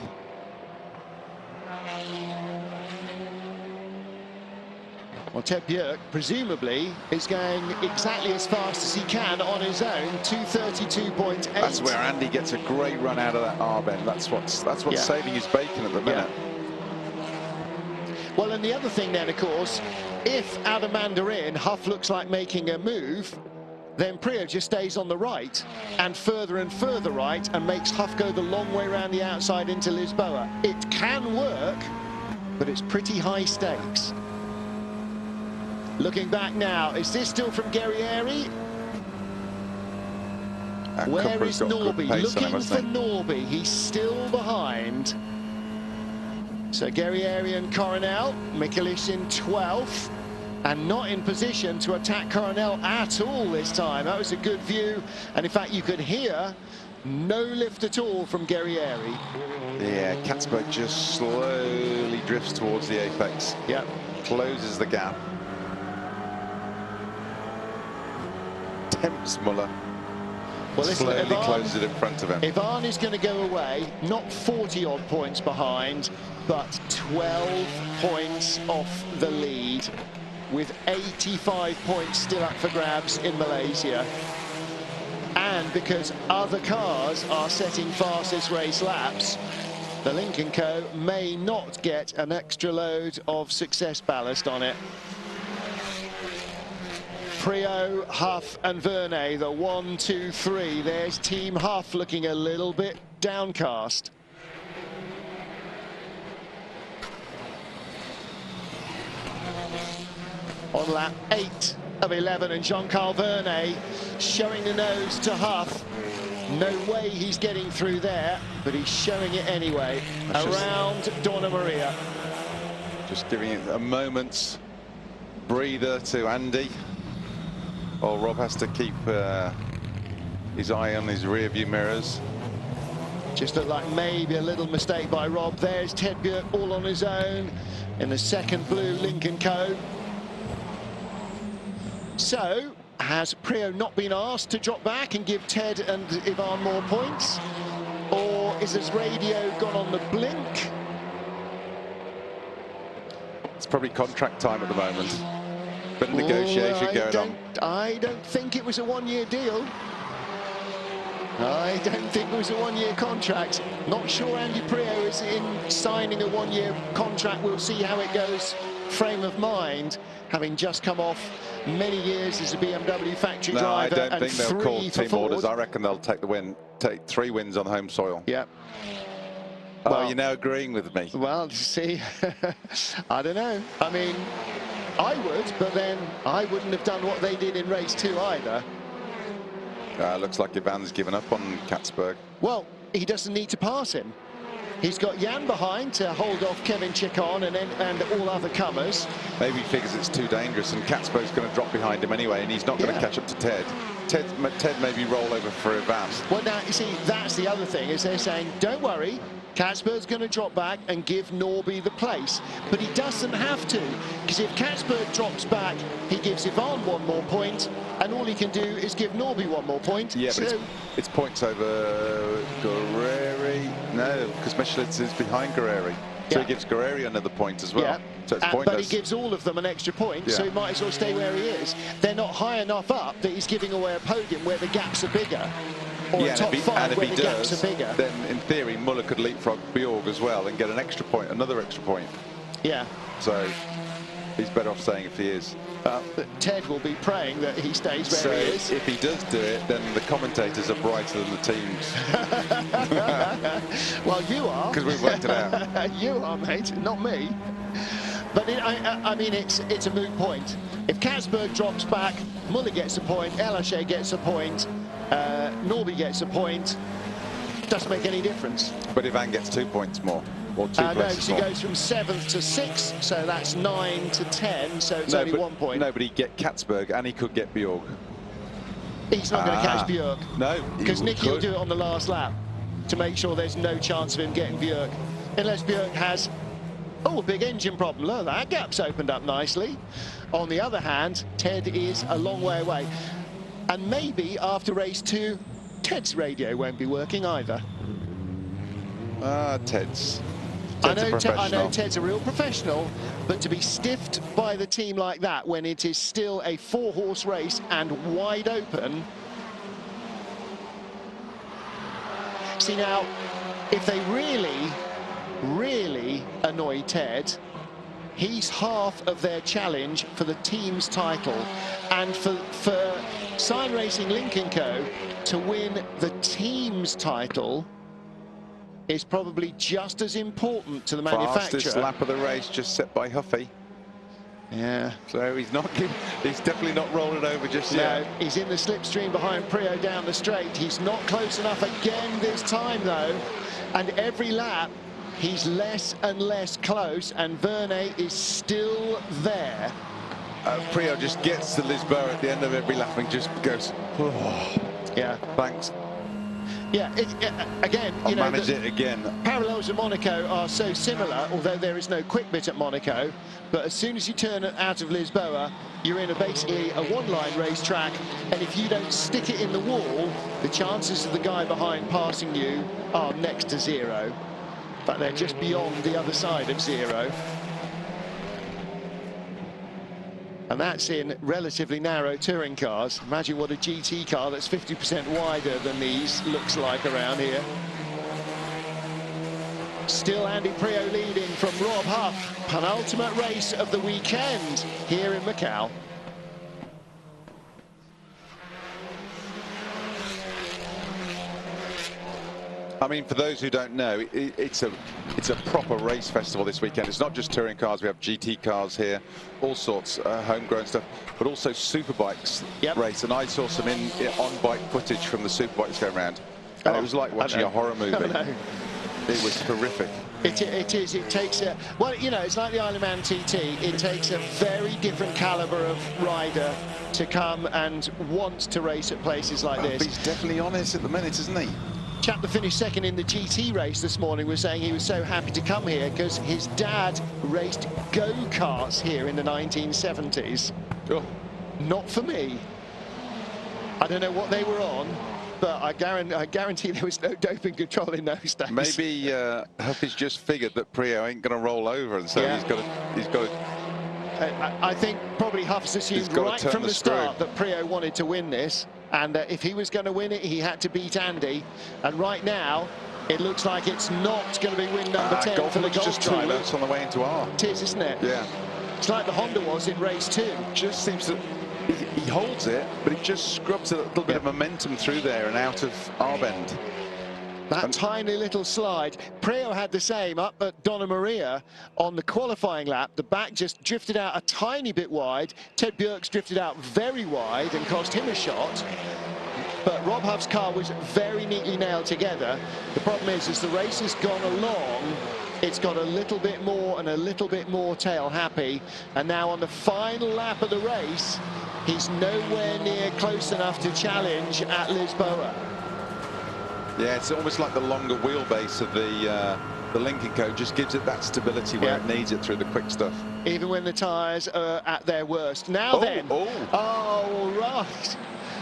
Well, Ted Bjerg presumably is going exactly as fast as he can on his own, 232.8. That's where Andy gets a great run out of that R-bend. That's what's saving his bacon at the minute. Yeah. Well, and the other thing then, of course, if out of Mandarin, Huff looks like making a move, then Priaulx just stays on the right and further right and makes Huff go the long way around the outside into Lisboa. It can work, but it's pretty high stakes. Looking back now, is this still from Guerrieri? Where is Norby? Looking for Norby. He's still behind. So Guerrieri and Coronel, Mikulits in 12th, and not in position to attack Coronel at all this time. That was a good view, and in fact you could hear no lift at all from Guerrieri. Yeah, Katzberg just slowly drifts towards the apex. Yep. Closes the gap. Tempts Muller. Well, slowly closes it in front of him. Ivan is going to go away, not 40-odd points behind, but 12 points off the lead, with 85 points still up for grabs in Malaysia. And because other cars are setting fastest race laps, the Lynk & Co may not get an extra load of success ballast on it. Priaulx, Huff and Vernet, the 1, 2, 3. There's Team Huff looking a little bit downcast. On lap 8 of 11, and Jean-Carl Vernet showing the nose to Huff. No way he's getting through there, but he's showing it anyway. Around Donna Maria. Just giving it a moment's breather to Andy. Oh, Rob has to keep his eye on his rear view mirrors. Just looked like maybe a little mistake by Rob. There's Ted Bjerg all on his own in the second blue Lynk & Co. So, has Priaulx not been asked to drop back and give Ted and Ivan more points? Or is his radio gone on the blink? It's probably contract time at the moment. Bit of negotiation going on. I don't think it was a one-year deal. I don't think it was a one-year contract. Not sure Andy Priaulx is in signing a one-year contract. We'll see how it goes. Frame of mind, having just come off many years as a BMW factory No, I driver. don't and think they'll call 3 for team Ford. orders. I reckon they'll take the win, take 3 wins on home soil. Yeah. Oh, Well, you're now agreeing with me. Well, see, I don't know. I mean, I would, but then I wouldn't have done what they did in race 2 either. Looks like Ivan's given up on Katzberg. Well, he doesn't need to pass him. He's got Jan behind to hold off Kevin Chicon and all other comers. Maybe he figures it's too dangerous, and Katzberg's going to drop behind him anyway, and he's not going to catch up to Ted. Ted maybe roll over for Ivan. Well, now, you see, that's the other thing, is they're saying, don't worry, Katzberg's going to drop back and give Norby the place. But he doesn't have to, because if Katzberg drops back, he gives Ivan 1 more point, and all he can do is give Norby 1 more point. Yeah, so but it's points over Guerreri. No, because Michelitz is behind Guerreri. So he gives Guerreri another point as well. Yeah. So it's pointless. But he gives all of them an extra point, so he might as well stay where he is. They're not high enough up that he's giving away a podium where the gaps are bigger. Or a top 5 where the gaps are bigger. Then in theory Muller could leapfrog Bjorg as well and get an extra point, another extra point. Yeah. So he's better off staying if he is. Ted will be praying that he stays where he is. If he does do it, then the commentators are brighter than the teams. Well, you are. Because we've worked it out. You are, mate, not me. But I mean, it's a moot point. If Katzberg drops back, Muller gets a point, Elaché gets a point, Norby gets a point. Doesn't make any difference. But Ivan gets 2 points more. Or 2 places no, more. he goes from 7th to 6th, so that's 9 to 10, so it's only 1 point. No, but he'd get Katzberg and he could get Bjorg. He's not going to catch Bjork. No, because Nicky will do it on the last lap to make sure there's no chance of him getting Bjork. Unless Bjork has, a big engine problem. Look, that gap's opened up nicely. On the other hand, Ted is a long way away. And maybe after race 2, Ted's radio won't be working either. Ted's I a know Ted's a real professional, but to be stiffed by the team like that when it is still a 4-horse race and wide open. See now, if they really annoy Ted, he's half of their challenge for the team's title. And for Sign Racing Lincoln Co. to win the team's title is probably just as important to the manufacturer. Fastest lap of the race just set by Huffy. Yeah. So he's definitely not rolling over just yet. No, he's in the slipstream behind Prio down the straight. He's not close enough again this time though. And every lap he's less and less close, and Verne is still there. Prio just gets to Lisboa at the end of every lap and just goes, oh, yeah, thanks. Yeah, again, I'll manage it again. Parallels at Monaco are so similar, although there is no quick bit at Monaco. But as soon as you turn out of Lisboa, you're in basically a one-line racetrack, and if you don't stick it in the wall, the chances of the guy behind passing you are next to 0. But they're just beyond the other side of 0. And that's in relatively narrow touring cars. Imagine what a GT car that's 50% wider than these looks like around here. Still Andy Prio leading from Rob Huff. Penultimate race of the weekend here in Macau. I mean, for those who don't know, it's a proper race festival this weekend. It's not just touring cars. We have GT cars here, all sorts, homegrown stuff, but also superbikes race. And I saw some on-bike footage from the superbikes going around, and it was like watching a horror movie. It was horrific. It is. It takes a, well, you know, it's like the Isle of Man TT. It takes a very different caliber of rider to come and want to race at places like this. He's definitely on it at the minute, isn't he? Chap that finished second in the GT race this morning was saying he was so happy to come here because his dad raced go-karts here in the 1970s. Oh. Not for me. I don't know what they were on, but I guarantee there was no doping control in those days. Maybe Huffy's just figured that Prio ain't going to roll over, and so he's got to. I think probably Huff's assumed right from the start that Prio wanted to win this, and if he was going to win it, he had to beat Andy. And right now, it looks like it's not going to be win number 10 for the Golf just driver. too loose on the way into R. It is, isn't it? Yeah. It's like the Honda was in race 2. Just seems to he holds it, but he just scrubs a little bit of momentum through there and out of our bend. That tiny little slide. Preo had the same up at Donna Maria on the qualifying lap. The back just drifted out a tiny bit wide. Ted Bjerk's drifted out very wide and cost him a shot. But Rob Huff's car was very neatly nailed together. The problem is, as the race has gone along, it's got a little bit more and a little bit more tail happy. And now on the final lap of the race, he's nowhere near close enough to challenge at Lisboa. Yeah, it's almost like the longer wheelbase of the Lincoln Co. just gives it that stability where it needs it through the quick stuff. Even when the tyres are at their worst. Now oh, right.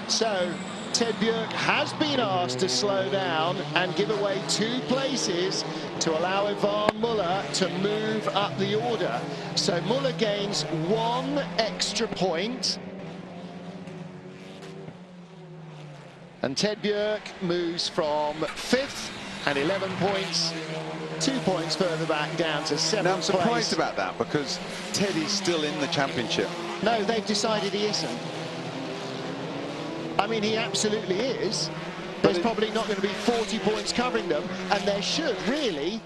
So Ted Bjerk has been asked to slow down and give away 2 places to allow Ivan Muller to move up the order. So Muller gains 1 extra point. And Ted Bjerk moves from 5th and 11 points, 2 points further back down to 7th Now I'm surprised place. about that, because Ted is still in the championship. No, they've decided he isn't. I mean, he absolutely is. There's probably not going to be 40 points covering them, and there should really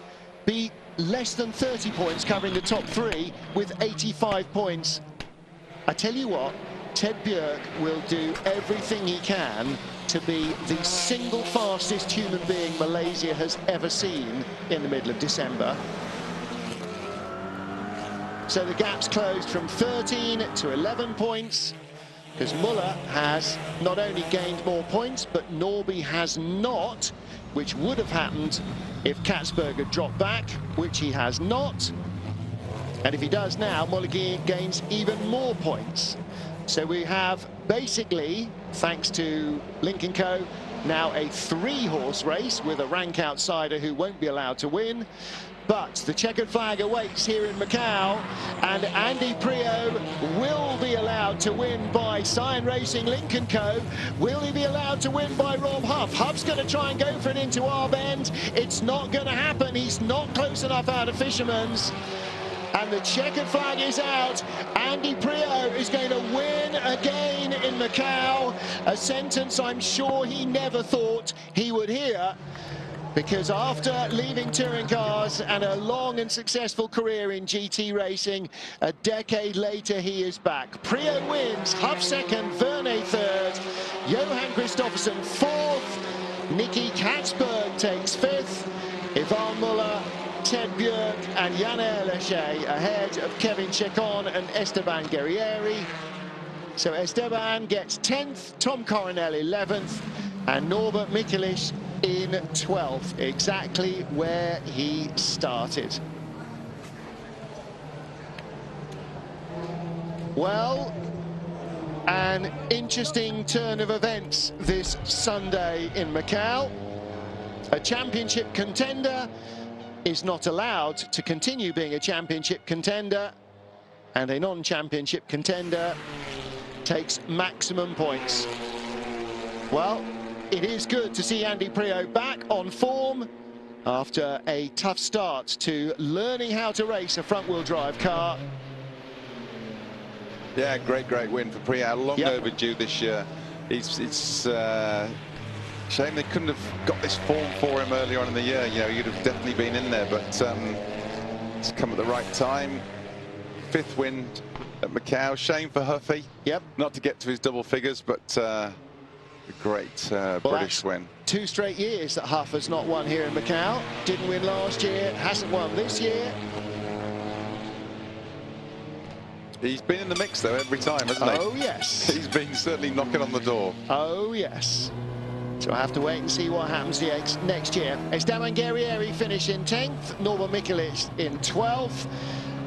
be less than 30 points covering the top 3 with 85 points. I tell you what, Ted Bjerk will do everything he can to be the single fastest human being Malaysia has ever seen in the middle of December. So the gap's closed from 13 to 11 points, because Muller has not only gained more points, but Norby has not, which would have happened if Katzberg had dropped back, which he has not. And if he does now, Muller gains even more points. So we have basically, thanks to Lincoln Co., now a 3-horse race with a rank outsider who won't be allowed to win. But the checkered flag awaits here in Macau, and Andy Prio will be allowed to win by Cyan Racing Lincoln Co. Will he be allowed to win by Rob Huff? Huff's going to try and go for it into our bend. It's not going to happen. He's not close enough out of Fisherman's. And the checkered flag is out. Andy Prio is going to win again in Macau. A sentence I'm sure he never thought he would hear, because after leaving touring cars and a long and successful career in GT racing, a decade later he is back. Prio wins, Huff second, Verne third, Johan Kristoffersen fourth, Nicky Katzberg takes fifth, Ivan Muller, Ted Bjerk and Jan Erleche ahead of Kevin Chacon and Esteban Guerrieri. So Esteban gets 10th, Tom Coronel 11th, and Norbert Mikulich in 12th, exactly where he started. Well, an interesting turn of events this Sunday in Macau. A championship contender is not allowed to continue being a championship contender, and a non-championship contender takes maximum points. Well, it is good to see Andy Prio back on form after a tough start to learning how to race a front-wheel drive car. Yeah, great win for Prio. Long overdue this year. It's shame they couldn't have got this form for him earlier on in the year. You know, you'd have definitely been in there, but it's come at the right time. 5th win at Macau. Shame for Huffy. Not to get to his double figures, but a great British win. 2 straight years that Huff has not won here in Macau. Didn't win last year, hasn't won this year. He's been in the mix though every time, hasn't he? Oh yes. He's been certainly knocking on the door. Oh yes. So I have to wait and see what happens next year. Esteban Guerrieri finished in 10th, Norbert Mikulich in 12th.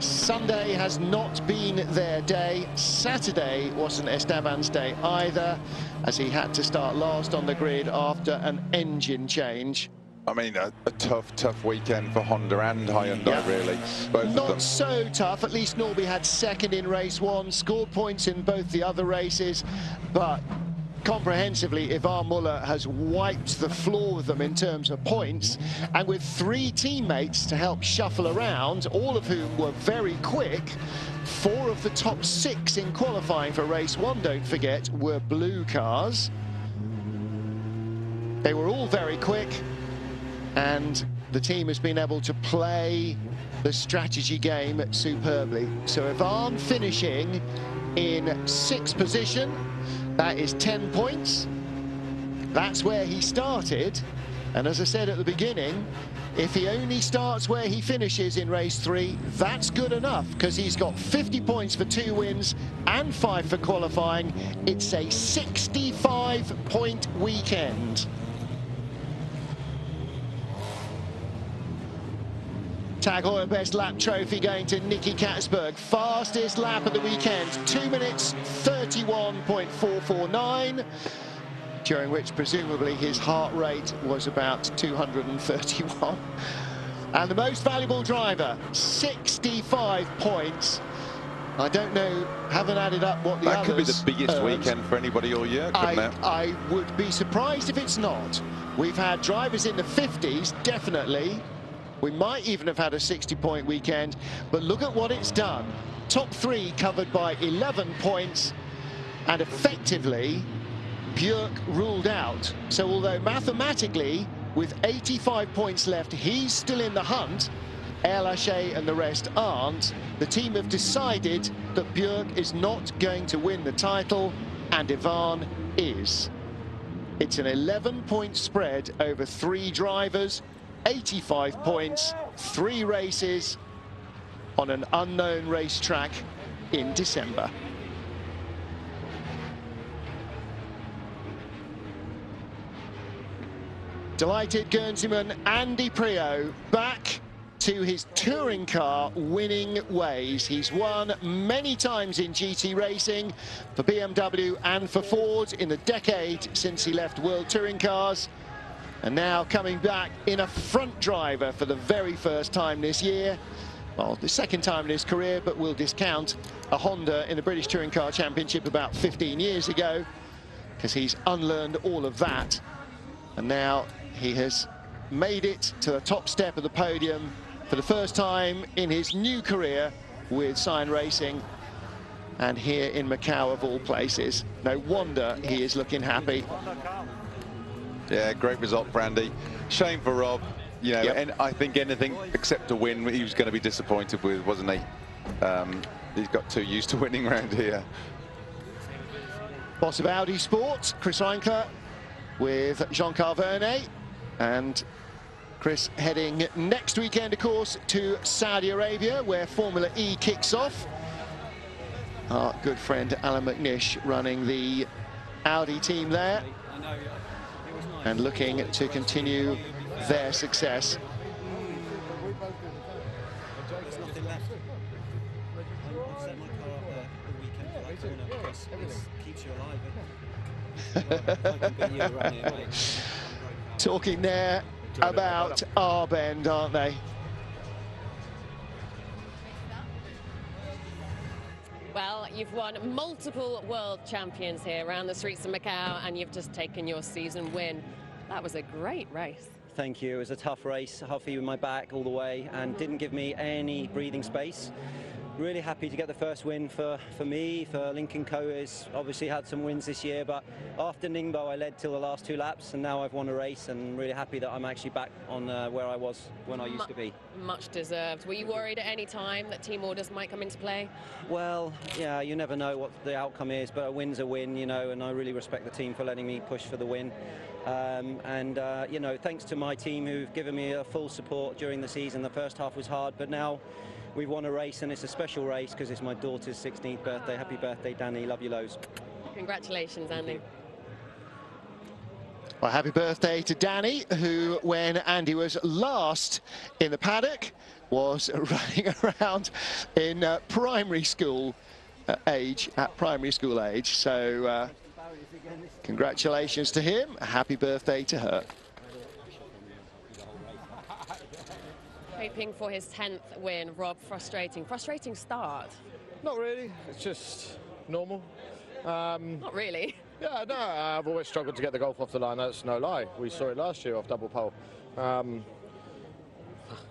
Sunday has not been their day. Saturday wasn't Esteban's day either, as he had to start last on the grid after an engine change. I mean, a tough weekend for Honda and Hyundai, really. Both of them. Not so tough. At least Norby had second in race 1, scored points in both the other races, but comprehensively, Ivan Muller has wiped the floor with them in terms of points, and with 3 teammates to help shuffle around, all of whom were very quick. 4 of the top 6 in qualifying for race 1, don't forget, were blue cars. They were all very quick, and the team has been able to play the strategy game superbly. So Ivan finishing in 6th position, that is 10 points. That's where he started, and as I said at the beginning, if he only starts where he finishes in race 3, that's good enough, because he's got 50 points for 2 wins and 5 for qualifying. It's a 65-point weekend. Tag Heuer Best Lap Trophy going to Nicky Katzberg. Fastest lap of the weekend, 2 minutes 31.449, during which presumably his heart rate was about 231. And the most valuable driver, 65 points. I don't know, haven't added up what the others That could be the biggest earned. weekend for anybody all year, couldn't it? I would be surprised if it's not. We've had drivers in the 50s, definitely. We might even have had a 60-point weekend, but look at what it's done. Top 3 covered by 11 points, and effectively, Björk ruled out. So although mathematically, with 85 points left, he's still in the hunt, El Haché and the rest aren't. The team have decided that Björk is not going to win the title, and Ivan is. It's an 11-point spread over 3 drivers, 85 points, 3 races on an unknown racetrack in December. Delighted Guernseyman Andy Priaulx back to his touring car winning ways. He's won many times in GT racing for BMW and for Ford in the decade since he left World Touring Cars. And now coming back in a front driver for the very first time this year. Well, the second time in his career, but we'll discount a Honda in the British Touring Car Championship about 15 years ago, because he's unlearned all of that. And now he has made it to the top step of the podium for the first time in his new career with Sign Racing, and here in Macau of all places. No wonder he is looking happy. Yeah, great result for Andy. Shame for Rob. You know, and I think anything except a win he was going to be disappointed with, wasn't he? He's got too used to winning around here. Boss of Audi Sport, Chris Reinkler, with Jean-Carl Vernet, and Chris heading next weekend, of course, to Saudi Arabia, where Formula E kicks off. Our good friend Alan McNish running the Audi team there, and looking to continue their success. There's nothing left. I've set my car up there all weekend for that corner because it keeps you alive. I can beat you around here, mate. Talking there about Arbend, aren't they? Well, you've won multiple world champions here around the streets of Macau, and you've just taken your season win. That was a great race. Thank you. It was a tough race, Huffy with my back all the way, and didn't give me any breathing space. Really happy to get the first win for me, for Lincoln Co-is. Obviously had some wins this year, but after Ningbo I led till the last 2 laps, and now I've won a race, and really happy that I'm actually back on where I was when I used to be. Much deserved. Were you worried at any time that team orders might come into play? Well, yeah, you never know what the outcome is, but a win's a win, you know, and I really respect the team for letting me push for the win. You know, thanks to my team who've given me a full support during the season. The first half was hard, but now we've won a race, and it's a special race because it's my daughter's 16th birthday. Happy birthday, Danny. Love you loads. Congratulations, Andy. Well, happy birthday to Danny, who, when Andy was last in the paddock, was running around in primary school age, at primary school age. So congratulations to him. Happy birthday to her. Hoping for his 10th win. Rob, frustrating start. Not really, it's just normal. Not really. Yeah, no, I've always struggled to get the golf off the line. That's no lie. We saw it last year off double pole.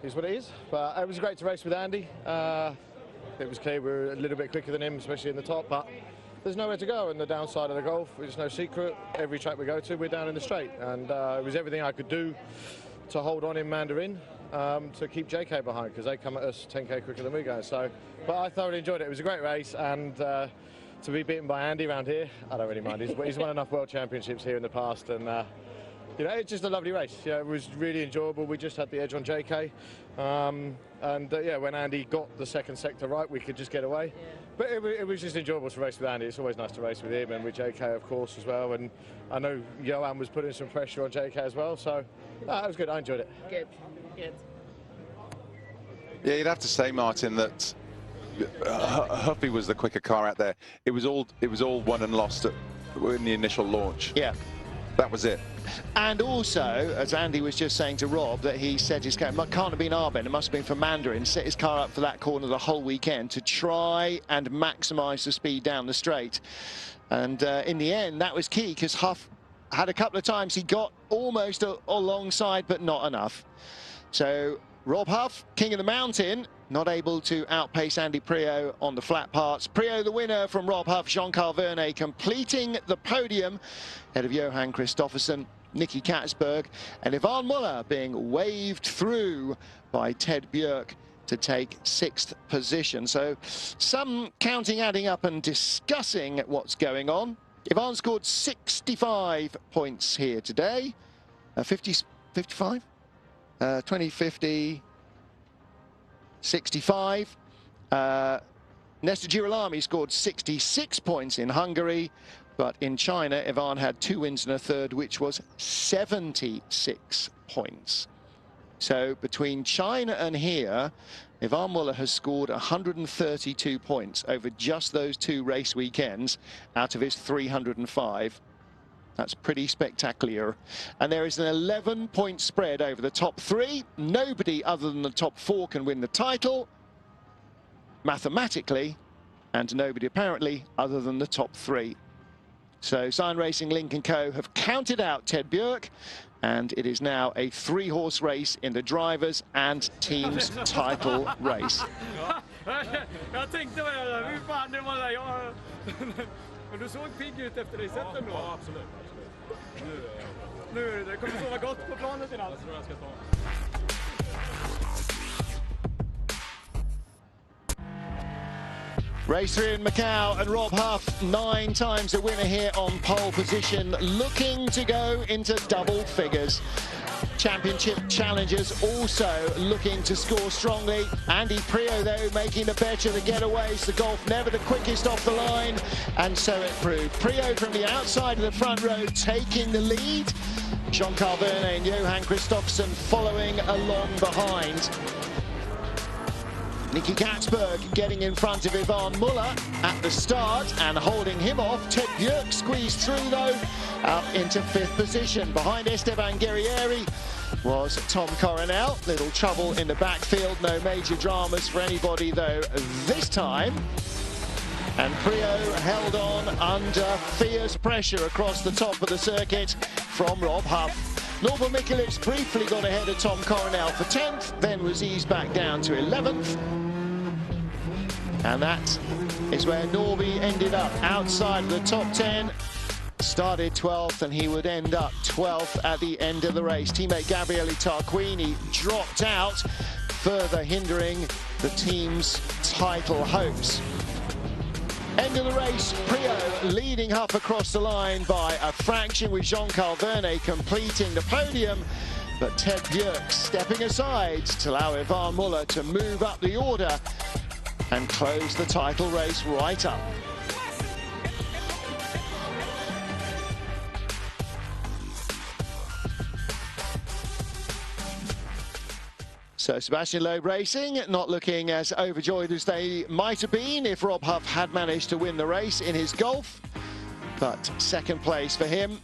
Is what it is. But it was great to race with Andy. It was clear we were a little bit quicker than him, especially in the top. But there's nowhere to go. And the downside of the golf, it's no secret. Every track we go to, we're down in the straight. And it was everything I could do to hold on in Mandarin to keep JK behind, because they come at us 10k quicker than we go. So, but I thoroughly enjoyed it. It was a great race, and to be beaten by Andy around here, I don't really mind. He's won enough world championships here in the past, and you know, it's just a lovely race. Yeah, it was really enjoyable. We just had the edge on JK, and yeah, when Andy got the second sector right, we could just get away. Yeah. But it was just enjoyable to race with Andy. It's always nice to race with him, and with JK, of course, as well. And I know Johan was putting some pressure on JK as well, so it was good. I enjoyed it. Good, good. Yeah, you'd have to say, Martin, that Huffy was the quicker car out there. It was all won and lost in the initial launch. Yeah. That was it. And also, as Andy was just saying to Rob, that he set his car, it can't have been Arben, it must have been for Mandarin, set his car up for that corner the whole weekend to try and maximise the speed down the straight. And in the end, that was key, because Huff had a couple of times he got almost alongside, but not enough. So Rob Huff, king of the mountain, not able to outpace Andy Priaulx on the flat parts. Priaulx the winner from Rob Huff, Jean-Carl Vernet completing the podium ahead of Johan Kristoffersen, Nicky Katsberg, and Ivan Muller being waved through by Ted Björk to take 6th position. So some counting, adding up and discussing what's going on. Ivan scored 65 points here today. 55? 2050. 65. Nestor Girolami scored 66 points in Hungary, but in China, Ivan had 2 wins and a third, which was 76 points. So between China and here, Ivan Muller has scored 132 points over just those 2 race weekends out of his 305. That's pretty spectacular. And there is an 11-point spread over the top 3. Nobody other than the top 4 can win the title, mathematically, and nobody apparently other than the top 3. So Sign Racing, Link & Co have counted out Ted Björk, and it is now a 3-horse race in the drivers and teams title race. Men du såg pigg ut efter dig sett ändå. Ja, absolut. Nu det kommer sova gott på planet innan. Jag tror jag ska ta. Race 3 in Macau, and Rob Huff, 9 times a winner here on pole position, looking to go into double figures. Championship challengers also looking to score strongly. Andy Priaulx, though, making the better of the getaways. The golf never the quickest off the line, and so it proved. Priaulx from the outside of the front row taking the lead. Jean-Carl Vernet and Johan Kristoffersen following along behind. Nicky Katsberg getting in front of Ivan Muller at the start and holding him off. Ted Björk squeezed through, though, out into 5th position. Behind Esteban Guerrieri was Tom Coronel. Little trouble in the backfield. No major dramas for anybody, though, this time. And Priaulx held on under fierce pressure across the top of the circuit from Rob Huff. Norbert Mikulic briefly got ahead of Tom Coronel for 10th, then was eased back down to 11th. And that is where Norby ended up, outside the top 10. Started 12th, and he would end up 12th at the end of the race. Teammate Gabriele Tarquini dropped out, further hindering the team's title hopes. End of the race, Priaulx leading Huff across the line by a fraction, with Jean-Carl Vernet completing the podium, but Ted Björk stepping aside to allow Ivan Muller to move up the order and close the title race right up. So Sebastian Loeb Racing not looking as overjoyed as they might have been if Rob Huff had managed to win the race in his Golf. But second place for him.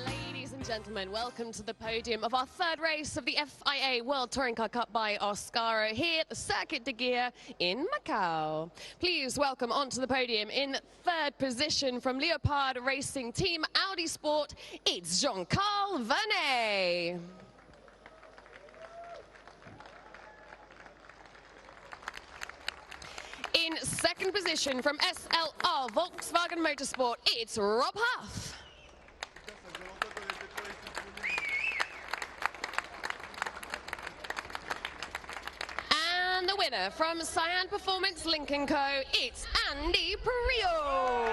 Ladies and and gentlemen, welcome to the podium of our third race of the FIA World Touring Car Cup by Oscaro here at the Circuit de Gia in Macau. Please welcome onto the podium in third position from Leopard Racing Team Audi Sport, it's Jean-Carl Vernet. In second position from SLR Volkswagen Motorsport, it's Rob Huff. And the winner from Cyan Performance Lincoln Co., it's Andy Perillo.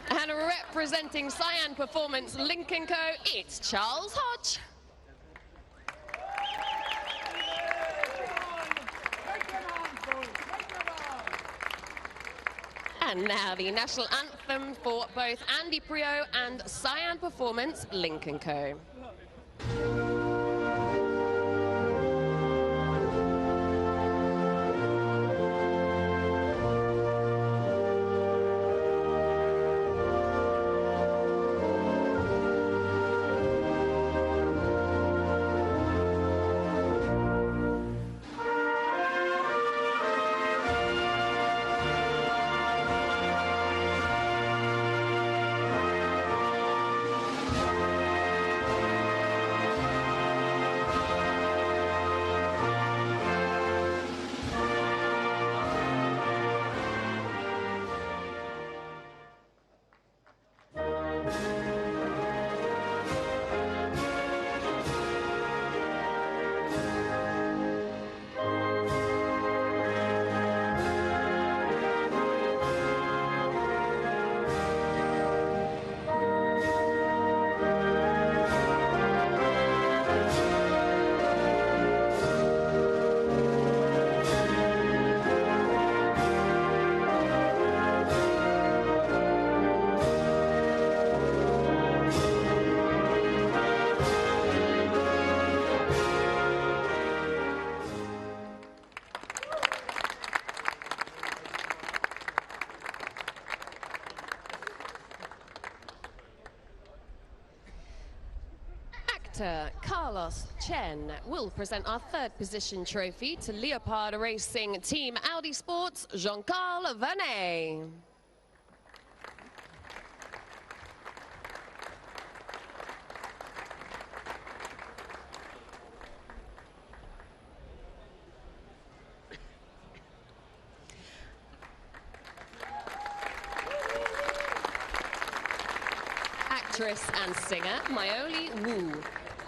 And representing Cyan Performance Lincoln Co., it's Charles Hodge. And now the national anthem for both Andy Perillo and Cyan Performance Lincoln Co. Carlos Chen will present our third position trophy to Leopard Racing Team Audi Sports, Jean-Carl Vernet. Actress and singer Myoli Wu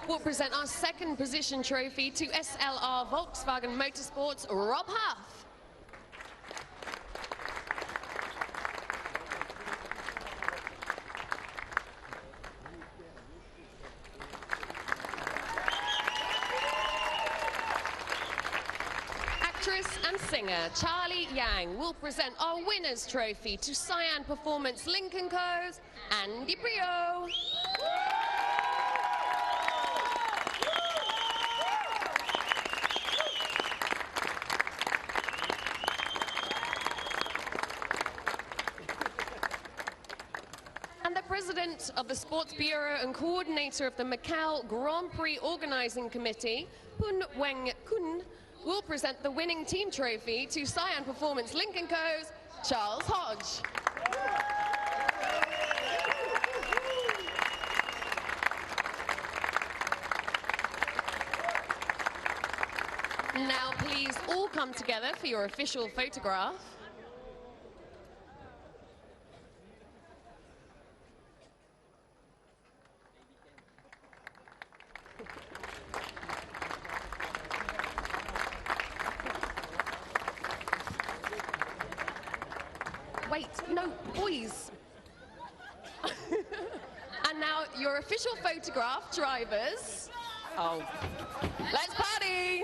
will present our second position trophy to SLR Volkswagen Motorsports, Rob Huff. Actress and singer Charlie Yang will present our winner's trophy to Cyan Performance Lincoln Co.'s Andy Perillo. President of the Sports Bureau and coordinator of the Macau Grand Prix Organizing Committee, Pun Weng Kun, will present the winning team trophy to Cyan Performance Lincoln Co.'s Charles Hodge. Now please all come together for your official photograph. Wait, no, boys. And now your official photograph, drivers. Oh, let's party!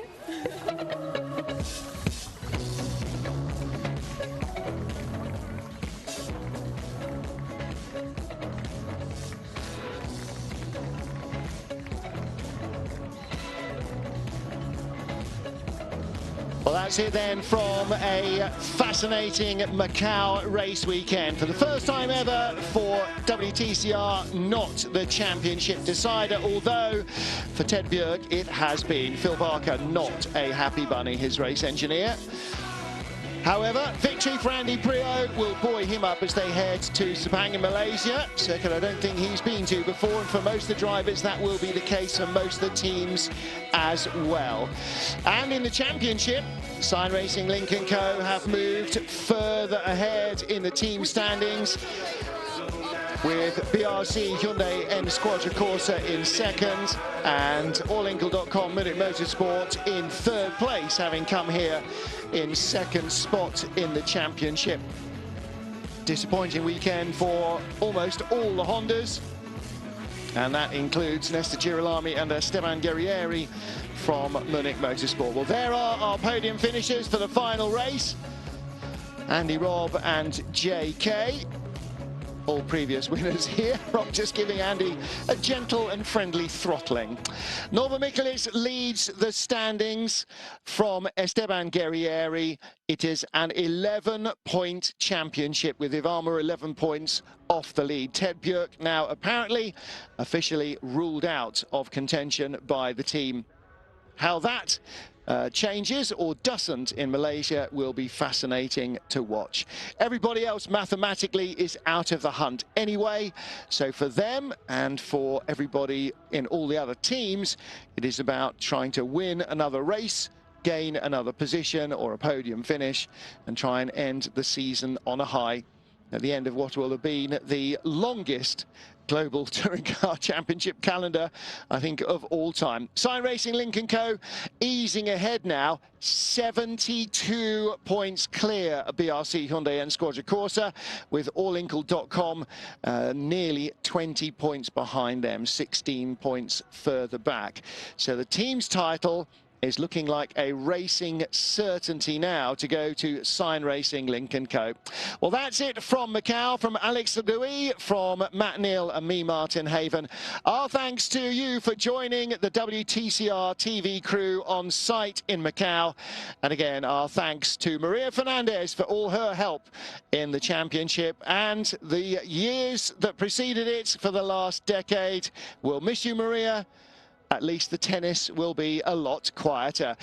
Well, that's it then from a fascinating Macau race weekend. For the first time ever for WTCR, not the championship decider, although for Ted Bjerg it has been. Phil Barker not a happy bunny, his race engineer. However, victory for Andy Priaulx will buoy him up as they head to Sepang in Malaysia. Circuit I don't think he's been to before, and for most of the drivers that will be the case for most of the teams as well. And in the championship, Sign Racing Link & Co have moved further ahead in the team standings, with BRC, Hyundai and Squadra Corsa in second, and allinkle.com Munich Motorsport in third place, having come here in second spot in the championship. Disappointing weekend for almost all the Hondas, and that includes Nesta Girolami and Esteban Guerrieri from Munich Motorsport. Well, there are our podium finishers for the final race. Andy, Rob and JK. All previous winners here. Rob just giving Andy a gentle and friendly throttling. Norva Mikulis leads the standings from Esteban Guerrieri. It is an 11-point championship with Ivama 11 points off the lead. Ted Bjerg now apparently officially ruled out of contention by the team. How that changes or doesn't in Malaysia will be fascinating to watch. Everybody else mathematically is out of the hunt anyway, so for them and for everybody in all the other teams, it is about trying to win another race, gain another position or a podium finish, and try and end the season on a high at the end of what will have been the longest global touring car championship calendar, I think, of all time. Sign Racing Link & Co easing ahead now, 72 points clear of BRC, Hyundai and Squadra Corsa, with allinkle.com nearly 20 points behind them, 16 points further back. So the team's title is looking like a racing certainty now to go to Sign Racing Link & Co. Well, that's it from Macau, from Alex Legui, from Matt Neal and me, Martin Haven. Our thanks to you for joining the WTCR TV crew on site in Macau. And again, our thanks to Maria Fernandez for all her help in the championship and the years that preceded it for the last decade. We'll miss you, Maria. At least the tennis will be a lot quieter.